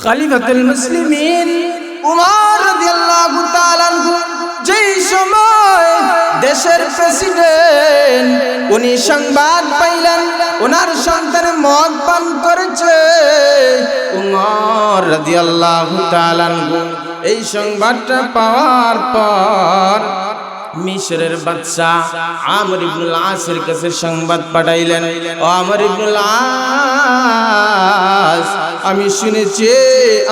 খলিফাতুল মুসলিমিন উমর রাদিয়াল্লাহু তাআলা যেই সময় দেশের প্রেসিডেন্ট উনি সংবাদ পাইলেন ওনার সন্তান মদ পান করেছে, উমর রাদিয়াল্লাহু তাআলা এই সংবাদটা পাওয়ার পর মিশরের বাদশা আমর ইবনুল আসের কাছে সংবাদ পাঠাইলেন, ও আমর ইবনুল আস, আমি শুনেছি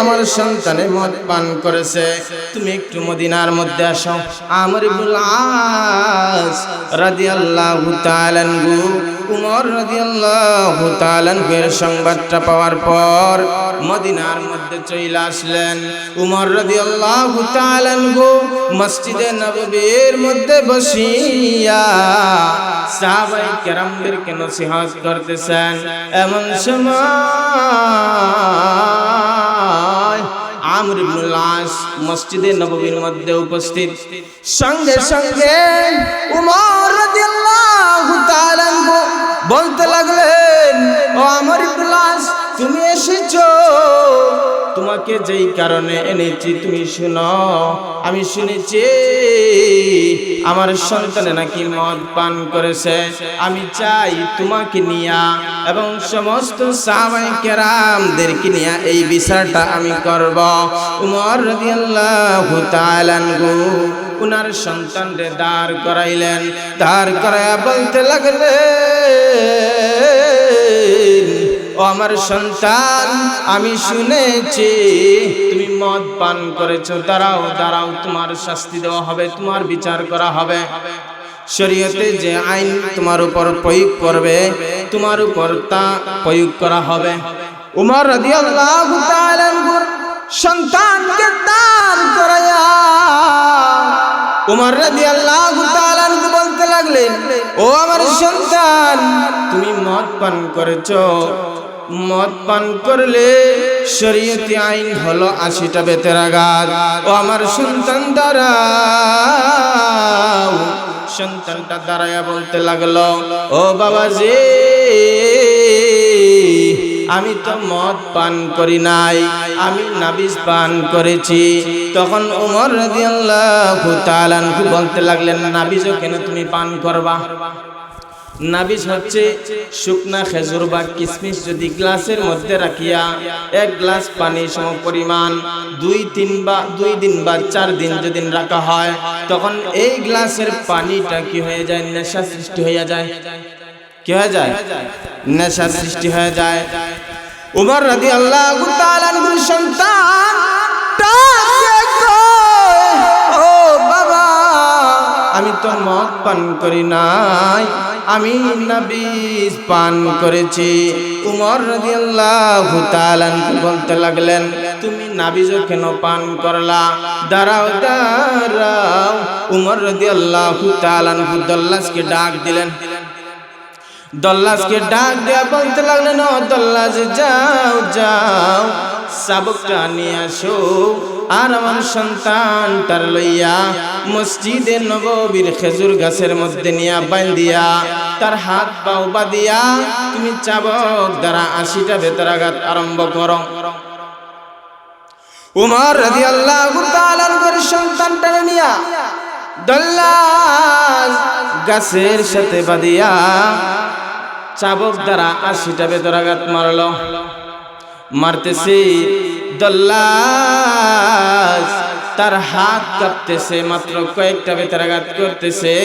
আমার সন্তানে মদ পান করেছে, তুমি একটু মদিনার মধ্যে আসো। আমর ইবনুল আস রাদিয়াল্লাহু তাআলা আনহু উমর রাদিয়াল্লাহু তাআলা আনহুর সংবাদটা পাওয়ার পর মদিনার মধ্যে চলে আসলেন। উমর রাদিয়াল্লাহু তাআলা আনহু মসজিদে নববীর মধ্যে বসিয়া সাহাবায়ে কেরামদেরকে নসিহত করতেছেন। এমন সময় আমর ইবনুল আস মসজিদে নববীর মধ্যে উপস্থিত, সঙ্গে সঙ্গে উমর রাদিয়াল্লাহু তাআলা আনহু বলতে লাগলেন, ও আমর ইবনুল আস, তুমি এসেছো, তোমাকে যেই কারণে এনেছি তুমি শুনো। আমি শুনেছি আমার সন্তানে নাকি মদ পান করেছে, আমি চাই তোমাকে নিয়া এবং সমস্ত সাহাবায়ে কেরামদেরকে নিয়া এই বিচারটা আমি করব। উমর রাদিয়াল্লাহু তাআলা আনহু উনার সন্তানরে দাঁড় করাইলেন, দাঁড় করায়া বলতে লাগলেন, ও আমার সন্তান, আমি শুনেছি তুমি মদ পান করেছো, দাঁড়াও দাঁড়াও, তোমার শাস্তি দেওয়া হবে, তোমার বিচার করা হবে। শরীয়তে যে আইন তোমার উপর প্রয়োগ করবে তোমার উপর তা প্রয়োগ করা হবে। উমর রাদিয়াল্লাহু তাআলা আনহুর সন্তানকে দাঁড় করায়া উমর রাদিয়াল্লাহু তাআলা আনহু বলতে লাগলেন, ও আমার সন্তান, তুমি মদ পান করেছো, মদ পান করলে শরীয়তি আইন হলো 80টা বেতের আঘাত। ও আমার সন্তান দাঁড়াও। সন্তানটা দাঁড়ায়া বলতে লাগলো, ও বাবাজি, আমি তো মদ পান করি নাই, আমি নাবিজ পান করেছি। তখন উমর রাদিয়াল্লাহু তাআলা আনহু বলতে লাগলেন, নাবিজও কেন তুমি পান করবা? নাবিজ হচ্ছে শুকনা খেজুর বা কিশমিশ যদি গ্লাসের মধ্যে রাখিয়া 1 গ্লাস পানি সম পরিমাণ 2 দিন বা 4 দিন যদি রাখা হয়, তখন এই গ্লাসের পানিটা কি হয়ে যায়? নেশা সৃষ্টি হয়ে যায়। কি হয়ে যায়? নেশা সৃষ্টি হয়ে যায়। উমর রাদিয়াল্লাহু তাআলা আনহুর সন্তান ও বাবা, আমি তো মদ পান করি নাই, আমি নাবিজ পান করেছি। উমর রাদিয়াল্লাহু তাআলা আনহু বলতে লাগলেন, তুমি নাবিজও কেন পান করলা? দাঁড়াও দাঁড়াও। উমর রাদিয়াল্লাহু তাআলা আনহু দল্লাসকে ডাক দিলেন। দল্লাসকে ডাক দেয়া বলতে লাগলেন, ও দল্লাস, যাও যাও, শাবকটা নিয়ে আসো আর আমার সন্তানটার লইয়া মসজিদে নববীর খেজুর গাছের মধ্যে নিয়া বাঁধিয়া তার হাত পাও বাঁধিয়া তুমি চাবক দ্বারা 80টা বেতরাঘাত আরম্ভ করো। উমর রাদিয়াল্লাহু তাআলা আনহুর সন্তানটা নিয়া দল্লাস গাছের সাথে বাঁধিয়া চাবক দ্বারা 80টা বেতরাঘাত মারলো। মারতেছে দল্লাস, তার হাত কাঁপতেছে, মাত্র কয়েকটা বেতরাঘাত করতেছে,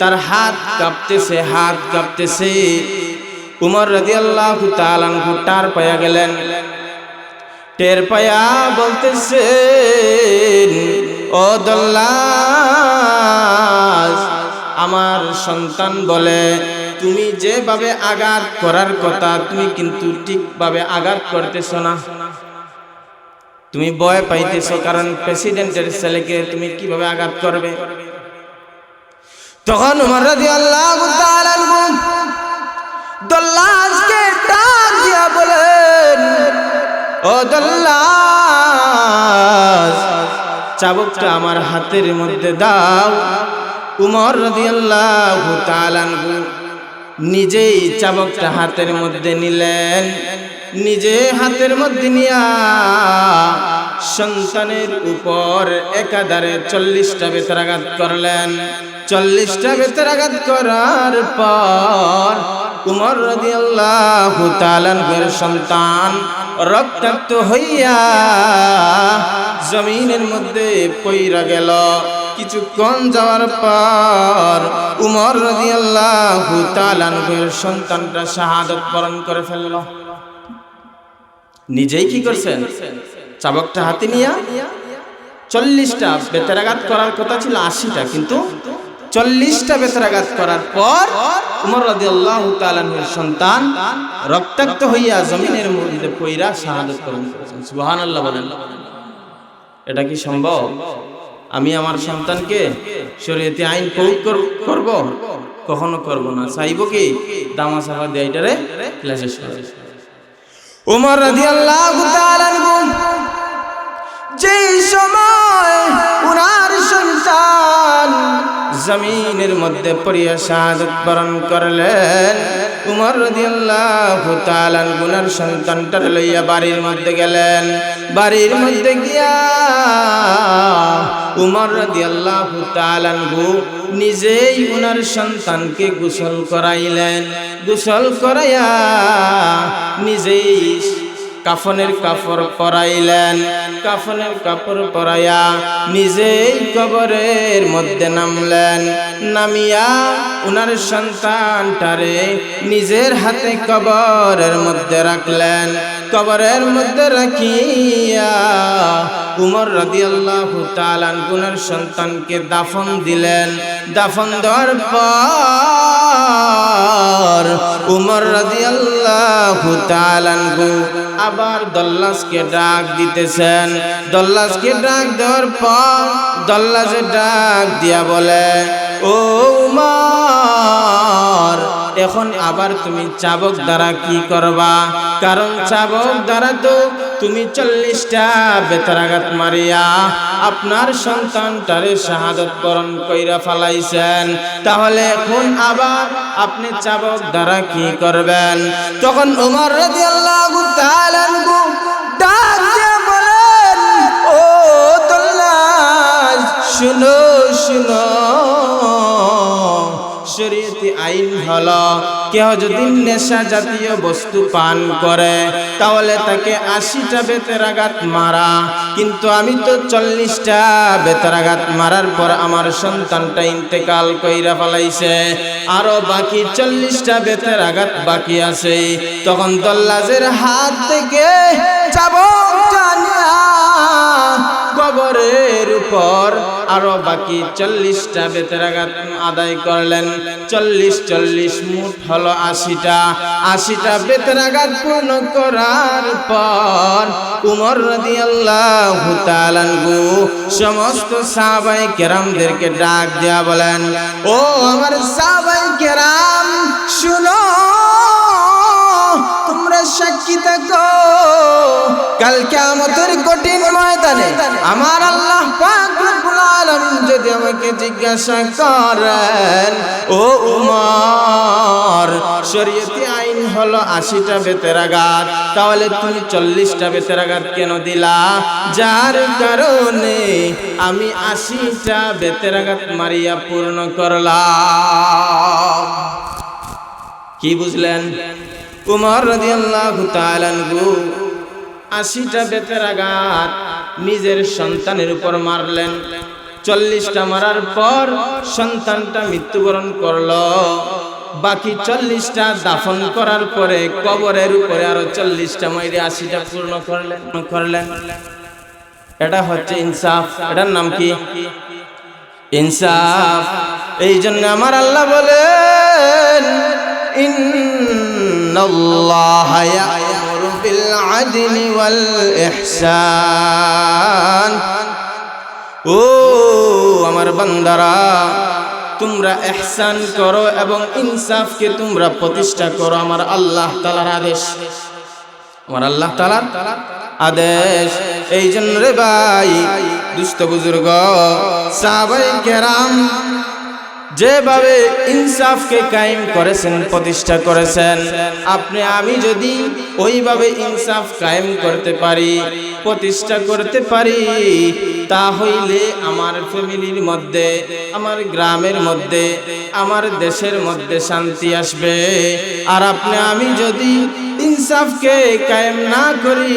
তার হাত কাঁপতেছে, হাত কাঁপতেছে। উমর রাদিয়াল্লাহু তাআলা আনহু টের পায়া গেলেন। টের পায়া বলতেছে, ও দল্লাস, আমার সন্তান বলে তুমি যেভাবে আঘাত করার কথা তুমি কিন্তু ঠিকভাবে আঘাত করতেছো না, তুমি ভয় পাইতেছো, কারণ প্রেসিডেন্টের ছেলেকে তুমি কিভাবে আঘাত করবে? তখন উমর রাদিয়াল্লাহু তাআলা আনহু দল্লাসকে ডাক দিয়া বলেন, ও দল্লাস, চাবুকটা আমার হাতের মধ্যে দাও। উমর রাদিয়াল্লাহু তাআলা আনহু নিজেই চাবুকটা হাতের মধ্যে নিলেন, নিজে হাতের মধ্যে নিয়া সন্তানের উপর একাধারে 40টা বেত্রাঘাত করলেন। 40টা বেত্রাঘাত করার পর উমর রাদিয়াল্লাহু তাআলা এর সন্তান রক্তাক্ত হইয়া জমিনের মধ্যে পইরা গেল। কিছুক্ষণ যাওয়ার পর উমর রাদিয়াল্লাহু তাআলা এর সন্তানটা শাহাদাত বরণ করে ফেলল। নিজেই কি করছেন? চাবকটা হাতে নিয়া 40টা বেত্রাঘাত করার কথা ছিল 80টা, কিন্তু 40টা বেত্রাঘাত করার পর উমর রাদিয়াল্লাহু তাআলা এর সন্তান রক্তাক্ত হইয়া জমিনের মধ্যে পইরা শাহাদাত বরণ করেছেন। সুবহানাল্লাহ বলেন। এটা কি সম্ভব? আমি আমার সন্তানকে শরীয়তি আইন প্রয়োগ করব? কখনো করব না। চাইব কি দামা সাফা দিয়ে এটারে ক্লাসে শুনে। উমর রাদিয়াল্লাহু তাআলা যে সময় উনার সন্তান জমিনের মধ্যে পড়িয়া শাহাদাত বরণ করলেন, উমর রাদিয়াল্লাহু তাআলা উনার সন্তানটার লইয়া বাড়ির মধ্যে গেলেন। বাড়ির মধ্যে গিয়া উমর রাদিয়াল্লাহু তাআলা নিজেই উনার সন্তানকে গোসল করাইলেন। গোসল করাইয়া নিজেই কাফনের কাপড় পরাইলেন। কাফনের কাপড় পরাইয়া নিজেই কবরের মধ্যে নামলেন। নামিয়া উনার সন্তানটারে নিজের হাতে কবরের মধ্যে রাখলেন। কবরের মধ্যে রাখিয়া উমর রাদিয়াল্লাহু তাআলা উনার সন্তানকে দাফন দিলেন। দাফন দেওয়ার পর উমর রাদিয়াল্লাহু তাআলা আবার দল্লাসকে ডাক দিতেছেন। দল্লাসকে ডাক দেওয়ার পর দল্লাসে ডাক দিয়া বলে, ও উমর, এখন আবার তুমি চাবক দ্বারা কি করবা? কারণ চাবক দ্বারা তো তুমি 40টা বেত্রাঘাত মারিয়া আপনার সন্তানটারে শাহাদাত বরণ কইরা ফেলাইছেন। তাহলে এখন আবার আপনি চাবক দ্বারা কি করবেন? তখন উমর রাদিয়াল্লাহু তাআলা ডাক দিয়ে বলেন, ও দল্লাস, শুনো শুনো, শরীয়তি আইন হলো কেউ যদি নেশা জাতীয় বস্তু পান করে তাহলে তাকে 80টা বেত্রাঘাত মারা। কিন্তু আমি তো 40টা বেত্রাঘাত মারার পর আমার সন্তানটা ইন্তেকাল কইরা ফেলাইছে, আরো বাকি 40টা বেত্রাঘাত বাকি আছে। তখন দল্লাজের হাত থেকে চাবকটা নিয়া কবরের উপর আরো বাকি 40টা বেত্রাঘাত আদায় করলেন। 40 মোট হলো 80টা। 80টা বেত্রাঘাত পূর্ণ করার পর উমর রাদিয়াল্লাহু তাআলা সমস্ত সাহাবায়ে কেরামদেরকে ডাক দেয়া বলেন, ও আমার সাহাবায়ে কেরাম, শুনো, তোমরা সাক্ষী থাকো, কাল কিয়ামতের কঠিন ময়দানে আমার আল্লাহ পাক রব্বুল আলামিন যদি আমাকে জিজ্ঞাসা করেন, ও উমর, শরীয়তি আইন হলো 80টা বেত্রাঘাত, তাহলে তুমি 40টা বেত্রাঘাত কেন দিলা? যার কারণে আমি 80টা বেত্রাঘাত মারিয়া পূর্ণ করলাম। কি বুঝলেন? উমর রাদিয়াল্লাহু তাআলা 80টা বেত্রাঘাত নিজের সন্তানের উপর মারলেন। 40টা মারার পর সন্তানটা মৃত্যুবরণ করলো। বাকি 40টা দাফন করার পরে কবরের উপরে আরো 40টা মাইরে 80টা পূর্ণ করলেন। এটা হচ্ছে ইনসাফ। এটার নাম কি? ইনসাফ। এই জন্য আমার আল্লাহ বলেন, ইন্নাল্লাহা ইয়া'মুরু বিল আদলি ওয়াল ইহসান। ও আমার বান্দারা, তোমরা ইহসান করো এবং ইনসাফকে তোমরা প্রতিষ্ঠা করো। আমার আল্লাহ তাআলার আদেশ, আমার আল্লাহ তাআলার আদেশ। এই জন্য রে ভাই, দুস্থ বুজুর্গ, সাহাবায়ে কেরাম যেভাবে ইনসাফকে কায়েম করেছেন, প্রতিষ্ঠা করেছেন, আপনি আমি যদি ওইভাবে ইনসাফ কায়েম করতে পারি, প্রতিষ্ঠা করতে পারি, তাহলে আমার ফ্যামিলির মধ্যে, আমার গ্রামের মধ্যে, আমার দেশের মধ্যে শান্তি আসবে। আর আপনি আমি যদি ইনসাফকে কায়েম না করি,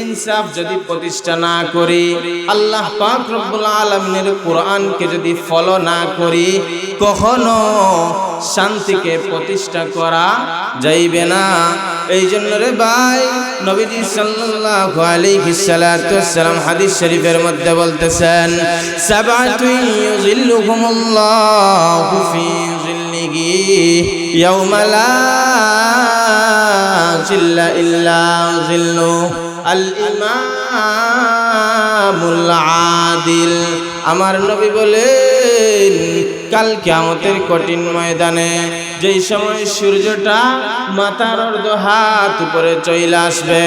ইনসাফ যদি প্রতিষ্ঠা না করি, আল্লাহ পাক রব্বুল আলামিনের কোরআনকে যদি ফলো না করি, কখনো শান্তিকে প্রতিষ্ঠা করা যাইবে না। এই জন্য রে ভাই, নবীজি সাল্লাল্লাহু আলাইহি সাল্লাম হাদিস শরীফের মধ্যে বলতেছেন, সাবআতুন ইউযিল্লুহুমুল্লাহু ফি যিল্লিহি ইয়াওমা লা যিল্লা ইল্লা যিল্লুহু আল ইমামুল আদিল। আমার নবী বলেন, কাল কিয়ামতের কঠিন ময়দানে যেই সময় সূর্যটা মাথার অর্ধ হাত উপরে চলে আসবে,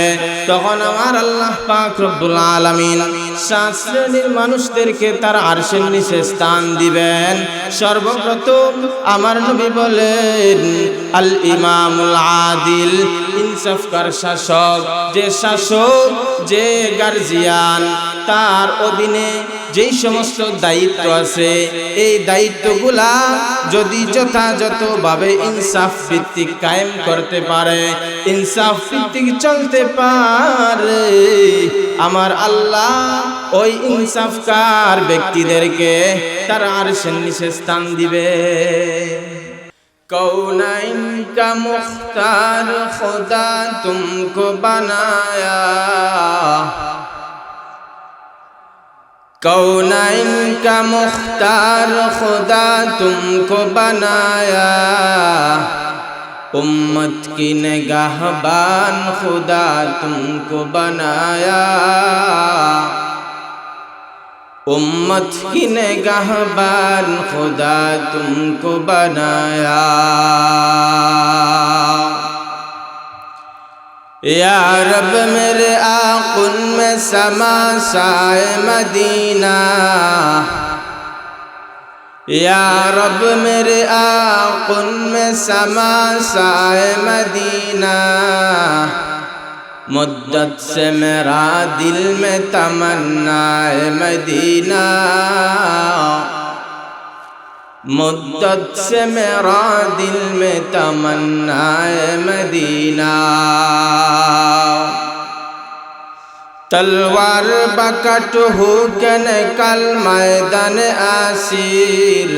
তখন আমার আল্লাহ পাক রব্বুল আলামিন 7 শ্রেণীর মানুষদেরকে তার আরশের নিচে স্থান দিবেন। সর্বপ্রথম আমার নবী বলেন, আল ইমামুল আদিল, ইনসাফকার শাসক, যে শাসক, যে গার্জিয়ান, তার অধীনে যেই সমস্ত দায়িত্ব আছে, এই দায়িত্বগুলা যদি যথাযথভাবে ইনসাফ ভিত্তিক কায়েম করতে পারে, ইনসাফ ভিত্তিক চলতে পারে, আমার আল্লাহ ওই ইনসাফকার ব্যক্তিদেরকে তার আরশের নিচে স্থান দিবে। कौनैन का मुख्तार खुदा तुमको बनाया, कौनैन का मुख्तार खुदा तुमको बनाया, उम्मत की निगाहबान खुदा तुमको बनाया, उम्मत की निगाहबान खुदा तुमको बनाया। या रब मेरे आकुन में समा साए मदीना, या रब मेरे आकुन में समा साए मदीना, मुद्दत से मेरा दिल में तमन्ना है मदीना, मुद्दत से मेरा दिल में तमन्ना है मदीना। तलवार बकट हो के निकल मैदान आसिर,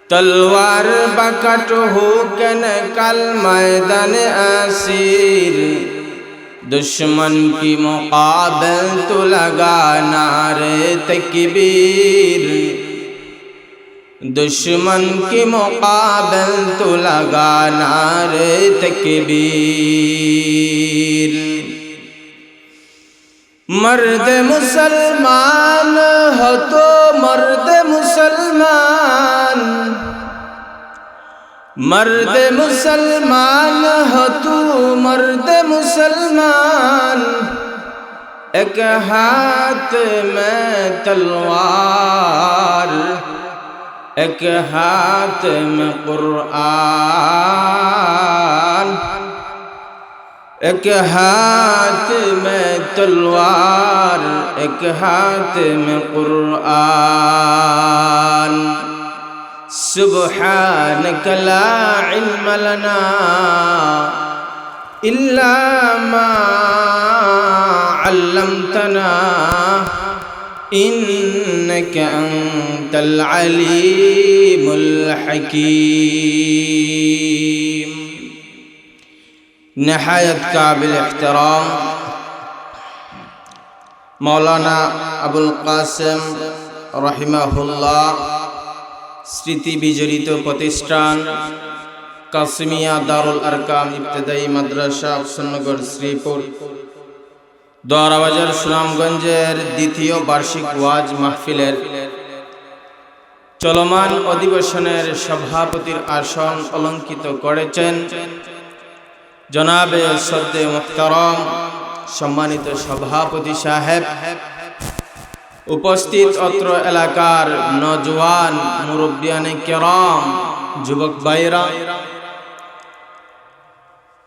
तलवार बकट हो के निकल मैदान आसिर, दुश्मन की मुकाबल तो लगा नारे तकबीर, दुश्मन की मुकाबल तो लगा नारे तकबीर। मर्द मुसलमान हो तो मर्द मुसलमान, मर्द मुसलमान हो तू मर्द मुसलमान, एक हाथ में तलवार, एक हाथ में कुरान, एक हाथ में तलवार, एक हाथ में कुरान। सुब्हानक ला इल्म लना इल्ला मा अल्लमतना, इन्नका अंतल अलीमुल हकीम। नहायत काबिल एहतराम मौलाना अबुल कासिम रहिमाहुल्लाह স্মৃতি বিজড়িত প্রতিষ্ঠান কাসিমিয়া দারুল আরকাম ইবতেদায়ী মাদ্রাসা আফসানগর শ্রীপুর দোয়ারাবাজার সুনামগঞ্জের দ্বিতীয় বার্ষিক ওয়াজ মাহফিলের চলমান অধিবেশনের সভাপতির আসন অলঙ্কিত করেছেন জনাবে শ্রদ্ধেয় মুহতারাম সম্মানিত সভাপতি সাহেব উপস্থিত অত্র এলাকার নওজোয়ান মুরব্বিয়ানে কেরাম, যুবক ভাইরা,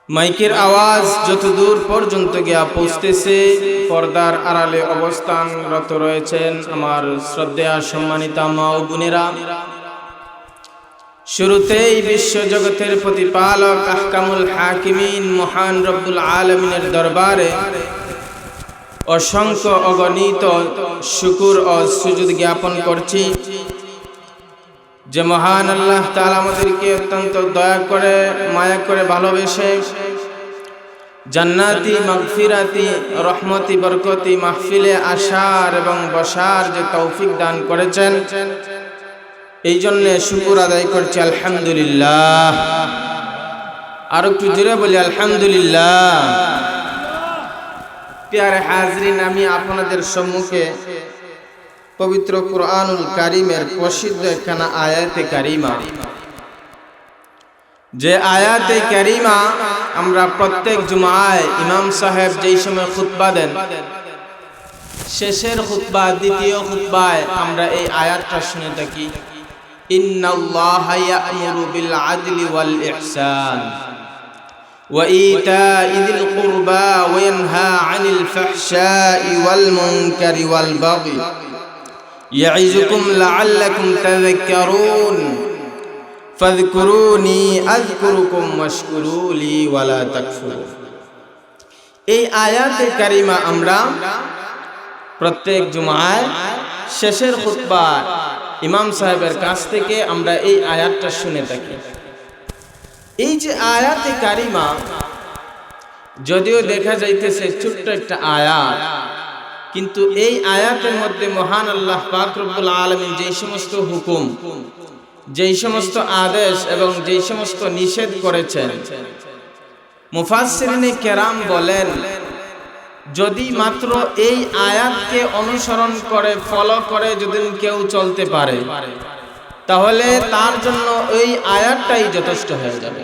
মাইকের আওয়াজ যতদূর পর্যন্ত গিয়া পৌঁছতেছে, পর্দার আড়ালে অবস্থানরত রয়েছেন আমার শ্রদ্ধেয় সম্মানিতা মা ও বোনেরা, শুরুতেই বিশ্ব জগতের প্রতিপালক আহকামুল হাকিমিন মহান রব্বুল আলামিনের দরবারে অসংখ্য অগণিত শুকর ও সুজুদ জ্ঞাপন করছি যে মহান আল্লাহ তাআলা আমাদেরকে অত্যন্ত দয়া করে, মায়া করে, ভালোবেসে জান্নাতি, মাগফিরাতি, রহমতি, বরকতি মাহফিলে আসার এবং বসার যে তৌফিক দান করেছেন, এই জন্য শুকর আদায় করছি আলহামদুলিল্লাহ। আর একটু জোরে বলি আলহামদুলিল্লাহ। প্রিয় হাজরিন, আমি আপনাদের সম্মুখে পবিত্র কুরআনুল কারীমের প্রসিদ্ধ একখানা আয়াতে কারিমা, যে আয়াতে কারিমা আমরা প্রত্যেক জুমায় ইমাম সাহেব যেই সময় খুতবা দেন, শেষের খুতবা, দ্বিতীয় খুতবায় আমরা এই আয়াতটা শুনে থাকি, ইন্নাল্লাহা ইয়া'মুরু বিল আদলি ওয়াল ইহসান ওয়া ইতা'i যিল কুরবা ওয়া ইয়ানহা আনিল ফাহশা'i ওয়াল মুনকারি ওয়াল বাগই ইয়া'iযুকুম লা'আল্লাকুম তাযাক্কারুন ফাযকুরুনি আযকুরুকুম ওয়াশকুরুলি ওয়া লা তাকফুরুন। এই আয়াতে কারিমা আমরা প্রত্যেক জুমায় শেষের খুতবা ইমাম সাহেবের কাছ থেকে আমরা এই আয়াতটা শুনে থাকি। এই যে আয়াতে কারিমা, যদিও দেখা যাইতেছে ছোট্ট একটা আয়াত, কিন্তু এই আয়াতের মধ্যে মহান আল্লাহ পাক রব্বুল আলামিন যেই সমস্ত হুকুম, যেই সমস্ত আদেশ এবং যেই সমস্ত নিষেধ করেছেন, মুফাসসিরিনে কেরাম বলেন যদি মাত্র এই আয়াতকে অনুসরণ করে, ফলো করে যদি কেউ চলতে পারে, তাহলে তার জন্য এই আয়াতটাই যথেষ্ট হয়ে যাবে।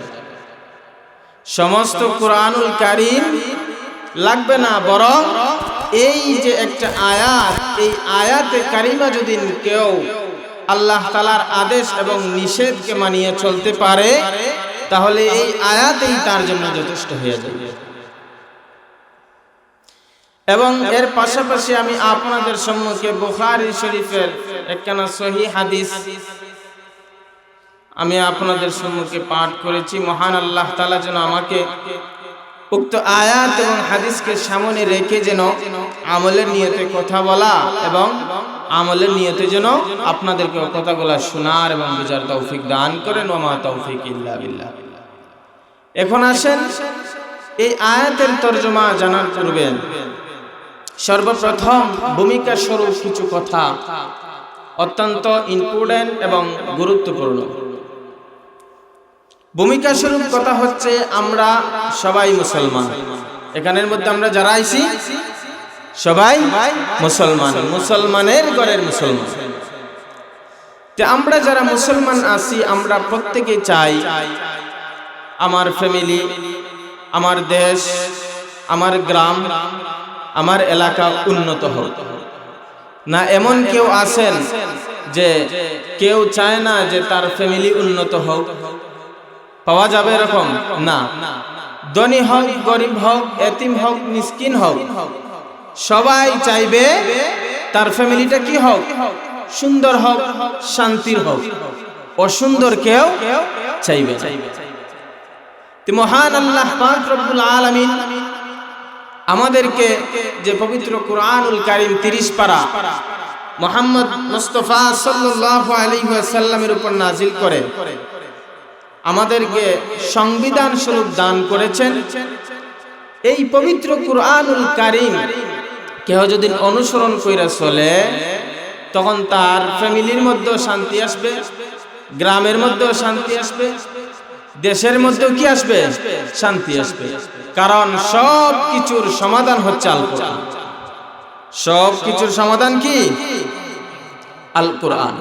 সমস্ত কুরআনুল কারীম লাগবে না, বরং এই যে একটা আয়াত, এই আয়াতে কারিমা যদি কেউ আল্লাহ তাআলার আদেশ এবং নিষেধকে মানিয়ে চলতে পারে, তাহলে এই আয়াতেই তার জন্য যথেষ্ট হয়ে যাবে। এবং এর পাশাপাশি আমি আপনাদের সম্মুখে বুখারী শরীফের একখানা সহিহ হাদিস আমি আপনাদের সম্মুখে পাঠ করেছি। মহান আল্লাহ তাআলা যেন আমাকে উক্ত আয়াত এবং হাদিসকে সামনে রেখে যেন আমলের নিয়তে কথা বলা এবং আমলের নিয়তে যেন আপনাদেরকে কথাগুলো শোনার এবং বুঝার তৌফিক দান করেন। ওয়া মা তৌফিক ইল্লা বিল্লাহ। এখন আসেন এই আয়াতের তরজমা জানার পূর্বে সর্বপ্রথম ভূমিকা স্বরূপ কিছু কথা অত্যন্ত ইম্পর্টেন্ট এবং গুরুত্বপূর্ণ। ভূমিকা স্বরূপ কথা হচ্ছে, আমরা সবাই মুসলমান, এখানের মধ্যে আমরা যারা আইছি সবাই মুসলমান, মুসলমানের ঘরের মুসলমান। তো আমরা যারা মুসলমান আছি, আমরা প্রত্যেকে চাই আমার ফ্যামিলি, আমার দেশ, আমার গ্রাম, আমার এলাকা উন্নত হোক। না এমন কেউ আছেন যে কেউ চায় না যে তার ফ্যামিলি উন্নত হোক? পাওয়া যাবে এরকম? না। ধনী হোক, গরিব হোক, এতিম হোক, মিসকিন হোক, সবাই চাইবে তার ফ্যামিলিটা কি হোক? সুন্দর হোক, শান্তির হোক। অসুন্দর কেউ চাইবে না। মহান আল্লাহ পাক রব্বুল আলামিন আমাদেরকে যে পবিত্র কুরআনুল কারীম 30 পারা মুহাম্মদ মুস্তাফা সাল্লাল্লাহু আলাইহি ওয়াসাল্লামের উপর নাজিল করে আমাদেরকে সংবিধান স্বরূপ দান করেছেন। এই পবিত্র কুরআনুল কারীম কেউ যদি অনুসরণ কইরা চলে, তখন তার ফ্যামিলির মধ্যেও শান্তি আসবে, গ্রামের মধ্যেও শান্তি আসবে, দেশের মধ্যেও কি আসবে? শান্তি আসবে। কারণ সব কিছুর সমাধান হচ্ছে আল কোরআন। সব কিছুর সমাধান কি? আল কোরআন।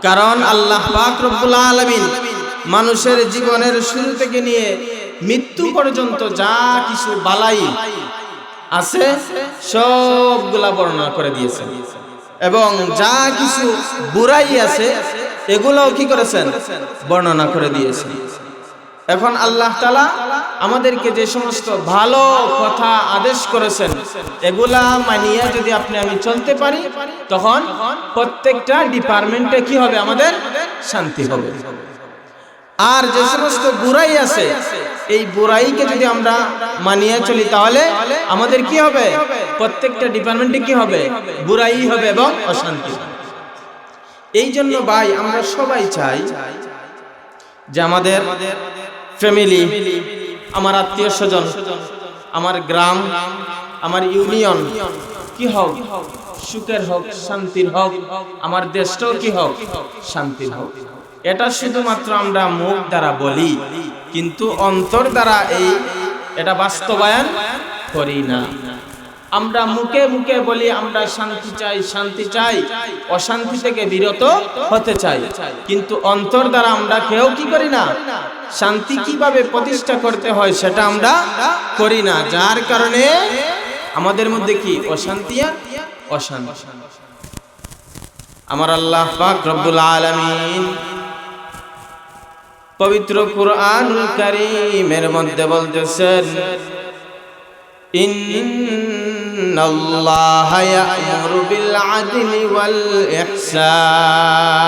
কারণ আল্লাহ পাক রব্বুল আলামিন মানুষের জীবনের শুরু থেকে নিয়ে মৃত্যু পর্যন্ত যা কিছু বালাই আছে সবগুলা বর্ণনা করে দিয়েছেন। এবং যা কিছু বুরাই আছে এগুলোও কি করেছেন, বর্ণনা করে দিয়েছেন। এখন আল্লাহ তাআলা আমাদেরকে যে সমস্ত ভালো কথা আদেশ করেছেন এগুলা মানিয়ে যদি আপনি আমি চলতে পারি, তখন প্রত্যেকটা ডিপার্টমেন্টে কি হবে, আমাদের শান্তি হবে। আর যে সমস্ত বুরাই আছে এই বুরাইকে যদি আমরা মানিয়ে চলি তাহলে আমাদের কি হবে, প্রত্যেকটা ডিপার্টমেন্টে কি হবে, বুরাই হবে এবং অশান্তি। এই জন্য ভাই আমরা সবাই চাই যে আমাদের ফ্যামিলি, আমার আত্মীয় স্বজন, আমার গ্রাম, আমার ইউনিয়ন কি হোক, সুখের হোক, শান্তির হোক, আমার দেশটাও কি হোক, শান্তির হোক। এটা শুধুমাত্র আমরা মুখ দ্বারা বলি, কিন্তু অন্তর দ্বারা এটা বাস্তবায়ন করি না। আমরা মুখে মুখে বলি আমরা শান্তি চাই, শান্তি চাই, অশান্তি থেকে বিরত হতে চাই, কিন্তু অন্তর দ্বারা আমরা কেউ কি করি না, শান্তি কিভাবে প্রতিষ্ঠা করতে হয় সেটা আমরা করি না। যার কারণে আমাদের মধ্যে কি অশান্তি আর অশান্তি। আমার আল্লাহ পাক রব্বুল আলামিন পবিত্র কুরআনুল কারীমের মধ্যে বলতেছেন, ইন্নাল্লাহা ইয়া'মুরু বিল আদলি ওয়াল ইহসান।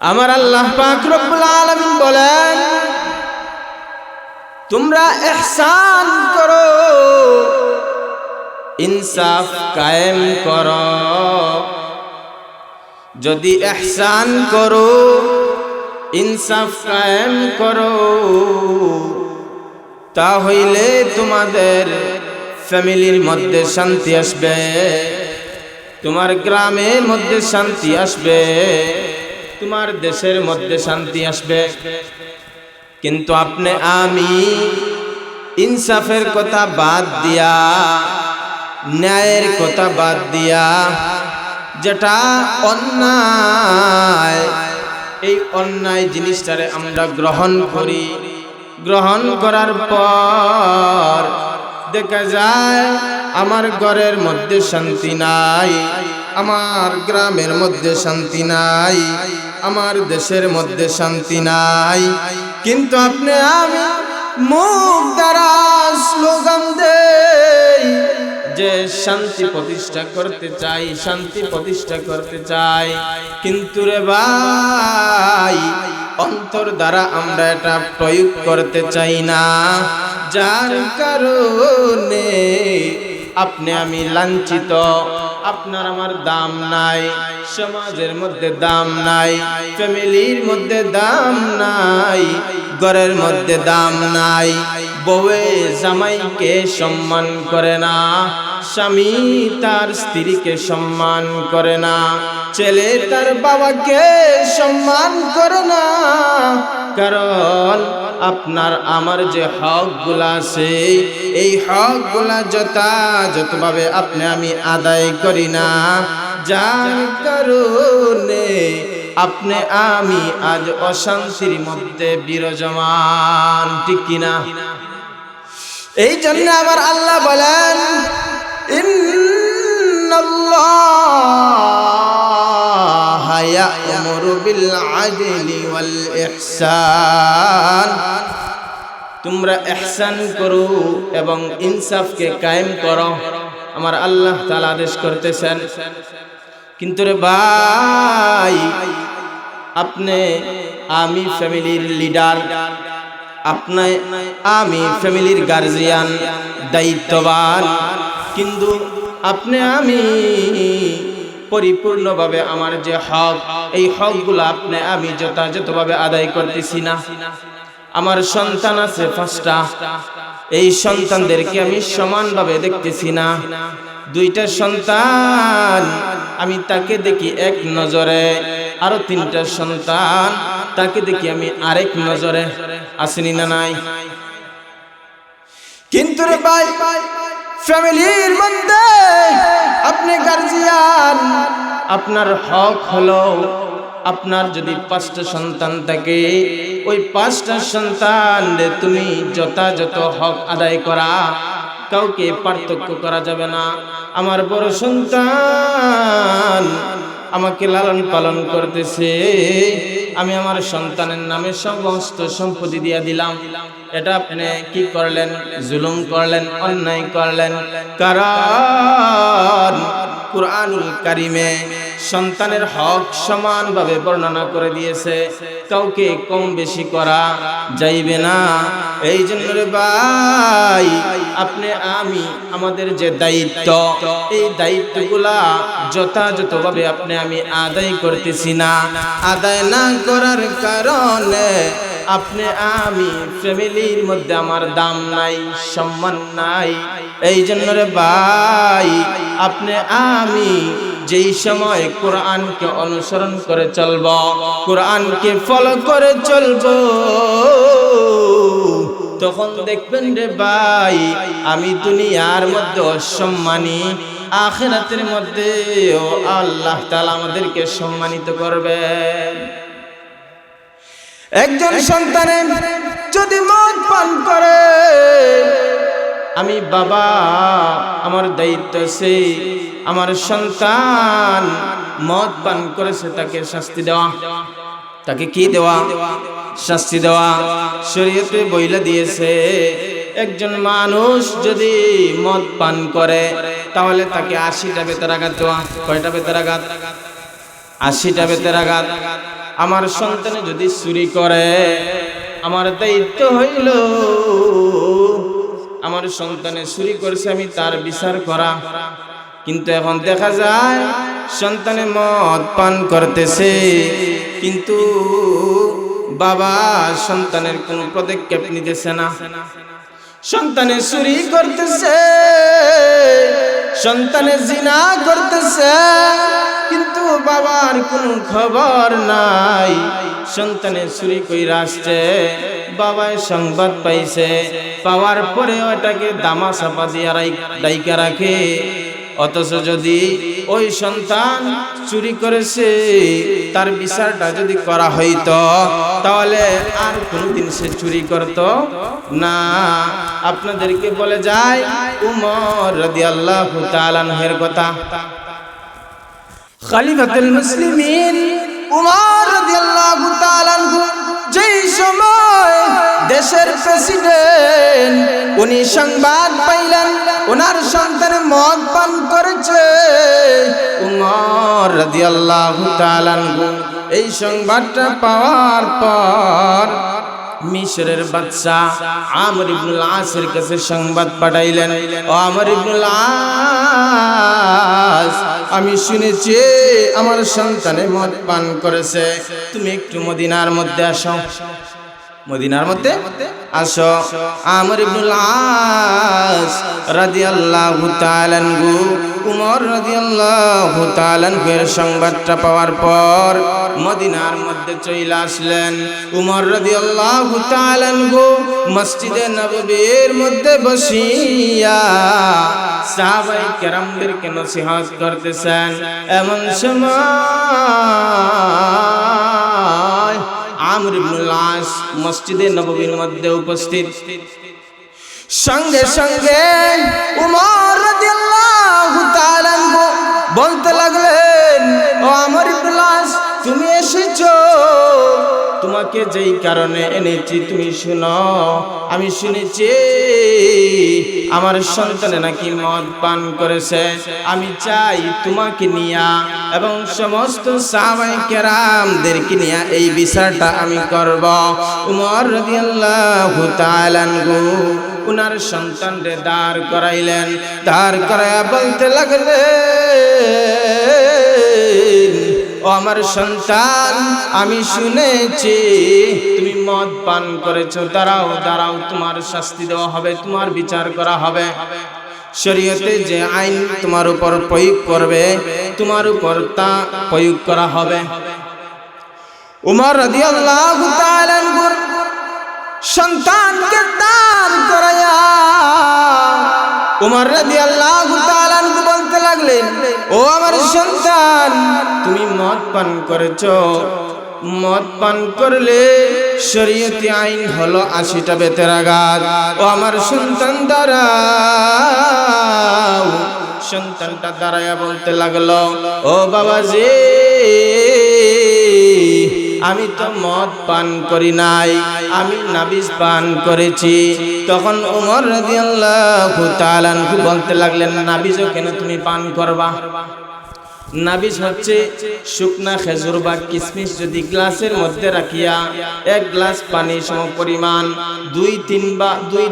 আমার আল্লাহ পাক রব্বুল আলামিন বলেন, তোমরা ইহসান করো, ইনসাফ কায়েম করো। যদি ইহসান করো, ইনসাফ কায়েম করো, তাহলে তোমাদের ফ্যামিলির মধ্যে শান্তি আসবে, তোমার গ্রামের মধ্যে শান্তি আসবে, তোমার দেশের মধ্যে শান্তি আসবে। কিন্তু আপনি আমি ইনসাফের কথা বাদ দিয়া, ন্যায়ের কথা বাদ দিয়া, যেটা অন্যায়, এই অন্যায় জিনিসটারে আমরা গ্রহণ করি। গ্রহণ করার পর দেখা যায় আমার ঘরের মধ্যে শান্তি নাই, আমার গ্রামের মধ্যে শান্তি নাই, আমার দেশের মধ্যে শান্তি নাই। কিন্তু আপনি আমি মুখ দ্বারা স্লোগান দেই যে শান্তি প্রতিষ্ঠা করতে চাই, শান্তি প্রতিষ্ঠা করতে চাই, কিন্তু রে ভাই অন্তর দ্বারা আমরা এটা প্রয়োগ করতে চাই না। যার কারণে আপনি আমি লাঞ্ছিত, আপনার আমার দাম নাই, সমাজের মধ্যে দাম নাই, ফ্যামিলির মধ্যে দাম নাই, ঘরের মধ্যে দাম নাই। বউয়ে জামাইকে সম্মান করে না, স্বামী তার স্ত্রীকে সম্মান করে না, ছেলে তার বাবাকে সম্মান করে না। কারণ আপনার আমার যে হকগুলা আছে এই হকগুলা যথাযথভাবে আপনি আমি আদায় করি না। যার কারণে আপনি আমি আজ অশান্তির মধ্যে বিরাজমান, ঠিক কিনা? এই জন্য আমার আল্লাহ বলেন, ইন্নাল্লাহা ইয়া'মুরু বিল আদলি ওয়াল ইহসান। তোমরা ইহসান করো এবং ইনসাফকে কায়েম করো, আমার আল্লাহ তাআলা আদেশ করতেছেন। কিন্তু রে ভাই আপনি আমি ফ্যামিলির লিডার, আপনি আমি ফ্যামিলির গার্জিয়ান, দায়িত্ববান, কিন্তু আপনি আমি পরিপূর্ণভাবে আমার যে হক এই হকগুলো আপনি আমি যথাযথভাবে আদায় করতেছি না। আমার সন্তান আছে 5টা, এই সন্তানদেরকে আমি সমানভাবে দেখতেছি না। 2টা সন্তান আমি তাকে দেখি এক নজরে, আরো 3টা সন্তান তাকে দেখি আমি আরেক নজরে, আসেনি না নাই? কিন্তু রে ভাই ফ্যামিলির মধ্যে আপনি গার্জিয়ান, আপনার হক হলো আপনার যদি 5টা সন্তান থাকে ওই 5টা সন্তান তুমি যথাযথ হক আদায় করা। কাউকে পার্থক্য করা যাবে না। আমার বড় সন্তান আমাকে লালন পালন করতেছে, আমি আমার সন্তানের নামে সমস্ত সম্পত্তি দিয়া দিলাম। এটা আপনি কি করলেন? জুলুম করলেন, অন্যায় করলেন। কারণ কুরআনুল কারীমে সন্তানের হক সমানভাবে বর্ণনা করে দিয়েছে, কাউকে কম বেশি করা যাইবে না। এই জন্য রে ভাই, আপনি আমি আমাদের যে দায়িত্ব, এই দায়িত্বগুলা যথাযথভাবে আপনি আমি আদায় করতেছি না। আদায় না করার কারণে আপনি আমি ফ্যামিলির মধ্যে আমার দাম নাই, সম্মান নাই। এই জন্য রে ভাই, আপনি আমি যেই সময় কোরআনকে অনুসরণ করে চলব, কোরআনকে ফলো করে চলব, তখন দেখবেন রে ভাই, আমি দুনিয়ার মধ্যে অসম্মানী, আখিরাতের মধ্যে আল্লাহ তাআলা আমাদেরকে সম্মানিত করবেন। একজন সন্তানের যদি মদ পান করে, আমি বাবা, আমার দায়িত্ব আছে আমার সন্তান মদ পান করেছে তাকে শাস্তি দেওয়া। তাকে কি দেওয়া? শাস্তি দেওয়া। শরীয়তে বইলা দিয়েছে, একজন মানুষ যদি মদ পান করে তাহলে তাকে 80টা বেতের আঘাত দেওয়া। কয়টা বেতের আঘাত? 80টা বেতের আঘাত। আমার সন্তানে যদি চুরি করে, আমার দায়িত্ব হইল আমার সন্তানে চুরি করেছে আমি তার বিচার করা। কিন্তু এখন দেখা যায় সন্তানে মদ পান করতেছে, কিন্তু বাবা সন্তানের কোনো পদক্ষেপ নিতেছে না। সন্তানে চুরি করতেছে, সন্তানে জিনা করতেছে, কিন্তু বাবার কোনো খবর নাই। সন্তানে চুরি কইরা আসছে, বাবায় সংবাদ পাইছে, পাওয়ার পরে ওটাকে দামা চাপা দিয়ে দাইকা রাখে। অথচ যদি ওই সন্তান চুরি করেছে, তার বিচারটা যদি করা হইতো, তাহলে আর কোনদিন সে চুরি করত না। আপনাদেরকে বলে যায় উমর রাদিয়াল্লাহু তাআলা আনহুর কথা। খলিফাতুল মুসলিমিন উমর রাদিয়াল্লাহু তাআলা আনহু যেই সময় দেশের প্রেসিডেন্ট, উনি সংবাদ পাইলেন ওনার সন্তান মদ পান করেছে। উমর রাদিয়াল্লাহু তাআলা আনহু এই সংবাদটা পাওয়ার পর মিশরের বাদশা আমর ইবনুল আসের কাছে সংবাদ পাঠাইলেন, ও আমর ইবনুল আস, আমি শুনেছি আমার সন্তানে মদ পান করেছে, তুমি একটু মদিনার মধ্যে আসো। মদিনার মধ্যে আসো। আমর ইবনুল আস রাদিয়াল্লাহু তাআলা আনহু উমর রাদিয়াল্লাহু তাআলা আনহুর সংবাদটা পাওয়ার পর মদিনার মধ্যে চলে আসলেন। উমর রাদিয়াল্লাহু তাআলা আনহু মসজিদে নববীর মধ্যে বসিয়া সাহাবায়ে কেরামদেরকে নসিহত করতেছেন। এমন সময় আমর ইবনুল আস মসজিদে নববীর মধ্যে উপস্থিত। সঙ্গে সঙ্গে উমর রাদিয়াল্লাহু তাআলা আনহু বলতে লাগলেন, ও আমর ইবনুল আস, তুমি এসেছো, তোমাকে যেই কারণে এনেছি তুমি শুনো। আমি শুনেছি আমার সন্তানে নাকি মদ পান করেছে, আমি চাই তোমাকে নিয়া এবং সমস্ত সাহাবায়ে কেরামদেরকে নিয়া এই বিচারটা আমি করব। উমর রাদিয়াল্লাহু তাআলা আনহু উনার সন্তানরে দাঁড় করাইলেন। দাঁড় করায়া বলতে লাগলেন, ও আমার সন্তান, আমি শুনেছি তুমি মদ পান করেছো, দাঁড়াও দাঁড়াও, তোমার শাস্তি দেওয়া হবে, তোমার বিচার করা হবে। শরীয়তে যে আইন তোমার উপর প্রয়োগ করবে, তোমার উপর তা প্রয়োগ করা হবে। উমর রাদিয়াল্লাহু তাআলা আনহুর সন্তানকে দাঁড় করায়া উমর রাদিয়াল্লাহু তাআলা আনহু বলতে লাগলেন, ও আমার সন্তান, তুমি মদ পান করেছো, মদ পান করলে শরীয়তি আইন হলো 80টা বেতের আঘাত। ও আমার সন্তান দাঁড়াও। সন্তানটা দাঁড়ায়া বলতে লাগলো, ও বাবাজি, আমি তো মদ পান করি নাই, আমি নাবিজ পান করেছি। তখন ওমর রাদিয়াল্লাহু তাআলা আনহু বলতে লাগলেন, নাবিজও কেন তুমি পান করবা? নাবিজ হচ্ছে শুকনা খেজুর বা কিশমিশ যদি গ্লাসের মধ্যে রাখিয়া 1 গ্লাস পানি সম পরিমাণ 2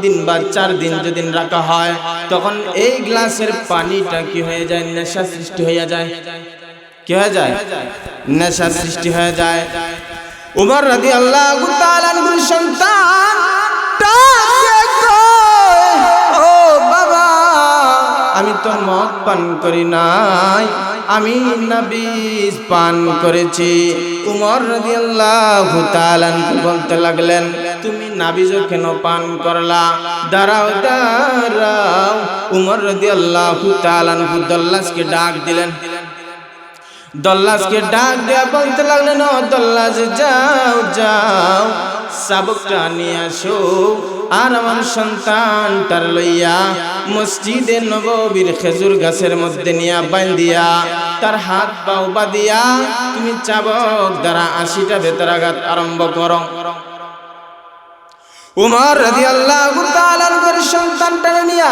দিন বা 4 দিন যদি রাখা হয়, তখন এই গ্লাসের পানিটা কি হয়ে যায়? নেশা সৃষ্টি হয়ে যায়। কি হয়ে যায়? নেশা সৃষ্টি হয়ে যায়। উমর রাদিয়াল্লাহু তাআলা আনহুর সন্তান ও বাবা, আমি তো মদ পান করি নাই, আমি নাবিজ পান করেছি। উমর রাদিয়াল্লাহু তাআলা আনহু বলতে লাগলেন, তুমি নাবিজও কেন পান করলা? দাঁড়াও দাঁড়াও। উমর রাদিয়াল্লাহু তাআলা আনহু দল্লাসকে ডাক দিলেন। দল্লাসকে ডাক দেয়া বলতে লাগলেন, ও দল্লাস, যাও যাও, শাবকটা নিয়ে আসো, আর আমার সন্তানটার লইয়া মসজিদে নববীর খেজুর গাছের মধ্যে নিয়া বান্ধিয়া তার হাত পাও বাঁধিয়া তুমি চাবক দ্বারা 80টা বেত্রাঘাত আরম্ভ করো। উমর রাদিয়াল্লাহু তাআলা আনহুর সন্তানটা নিয়া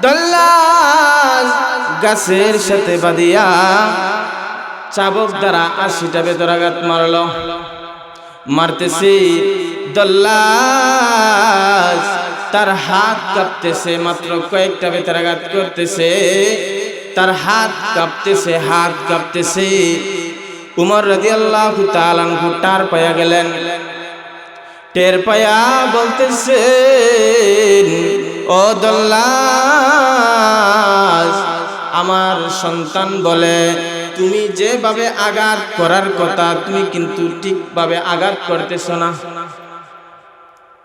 দল্লাস গাছের সাথে বাঁধিয়া চাবক দ্বারা 80টা বেত্রাঘাত মারলো। মারতেছে দল্লাস, তার হাত কাঁপতেছে, মাত্র কয়েকটা বেত্রাঘাত করতেছে, তার হাত কাঁপতেছে। উমর রাদিয়াল্লাহু তাআলা আনহু টের পায়া গেলেন। টের পায়া বলতেছে, ও দল্লাস, আমার সন্তান বলে তুমি যেভাবে আঘাত করার কথা তুমি কিন্তু ঠিকভাবে আঘাত করতেছ না।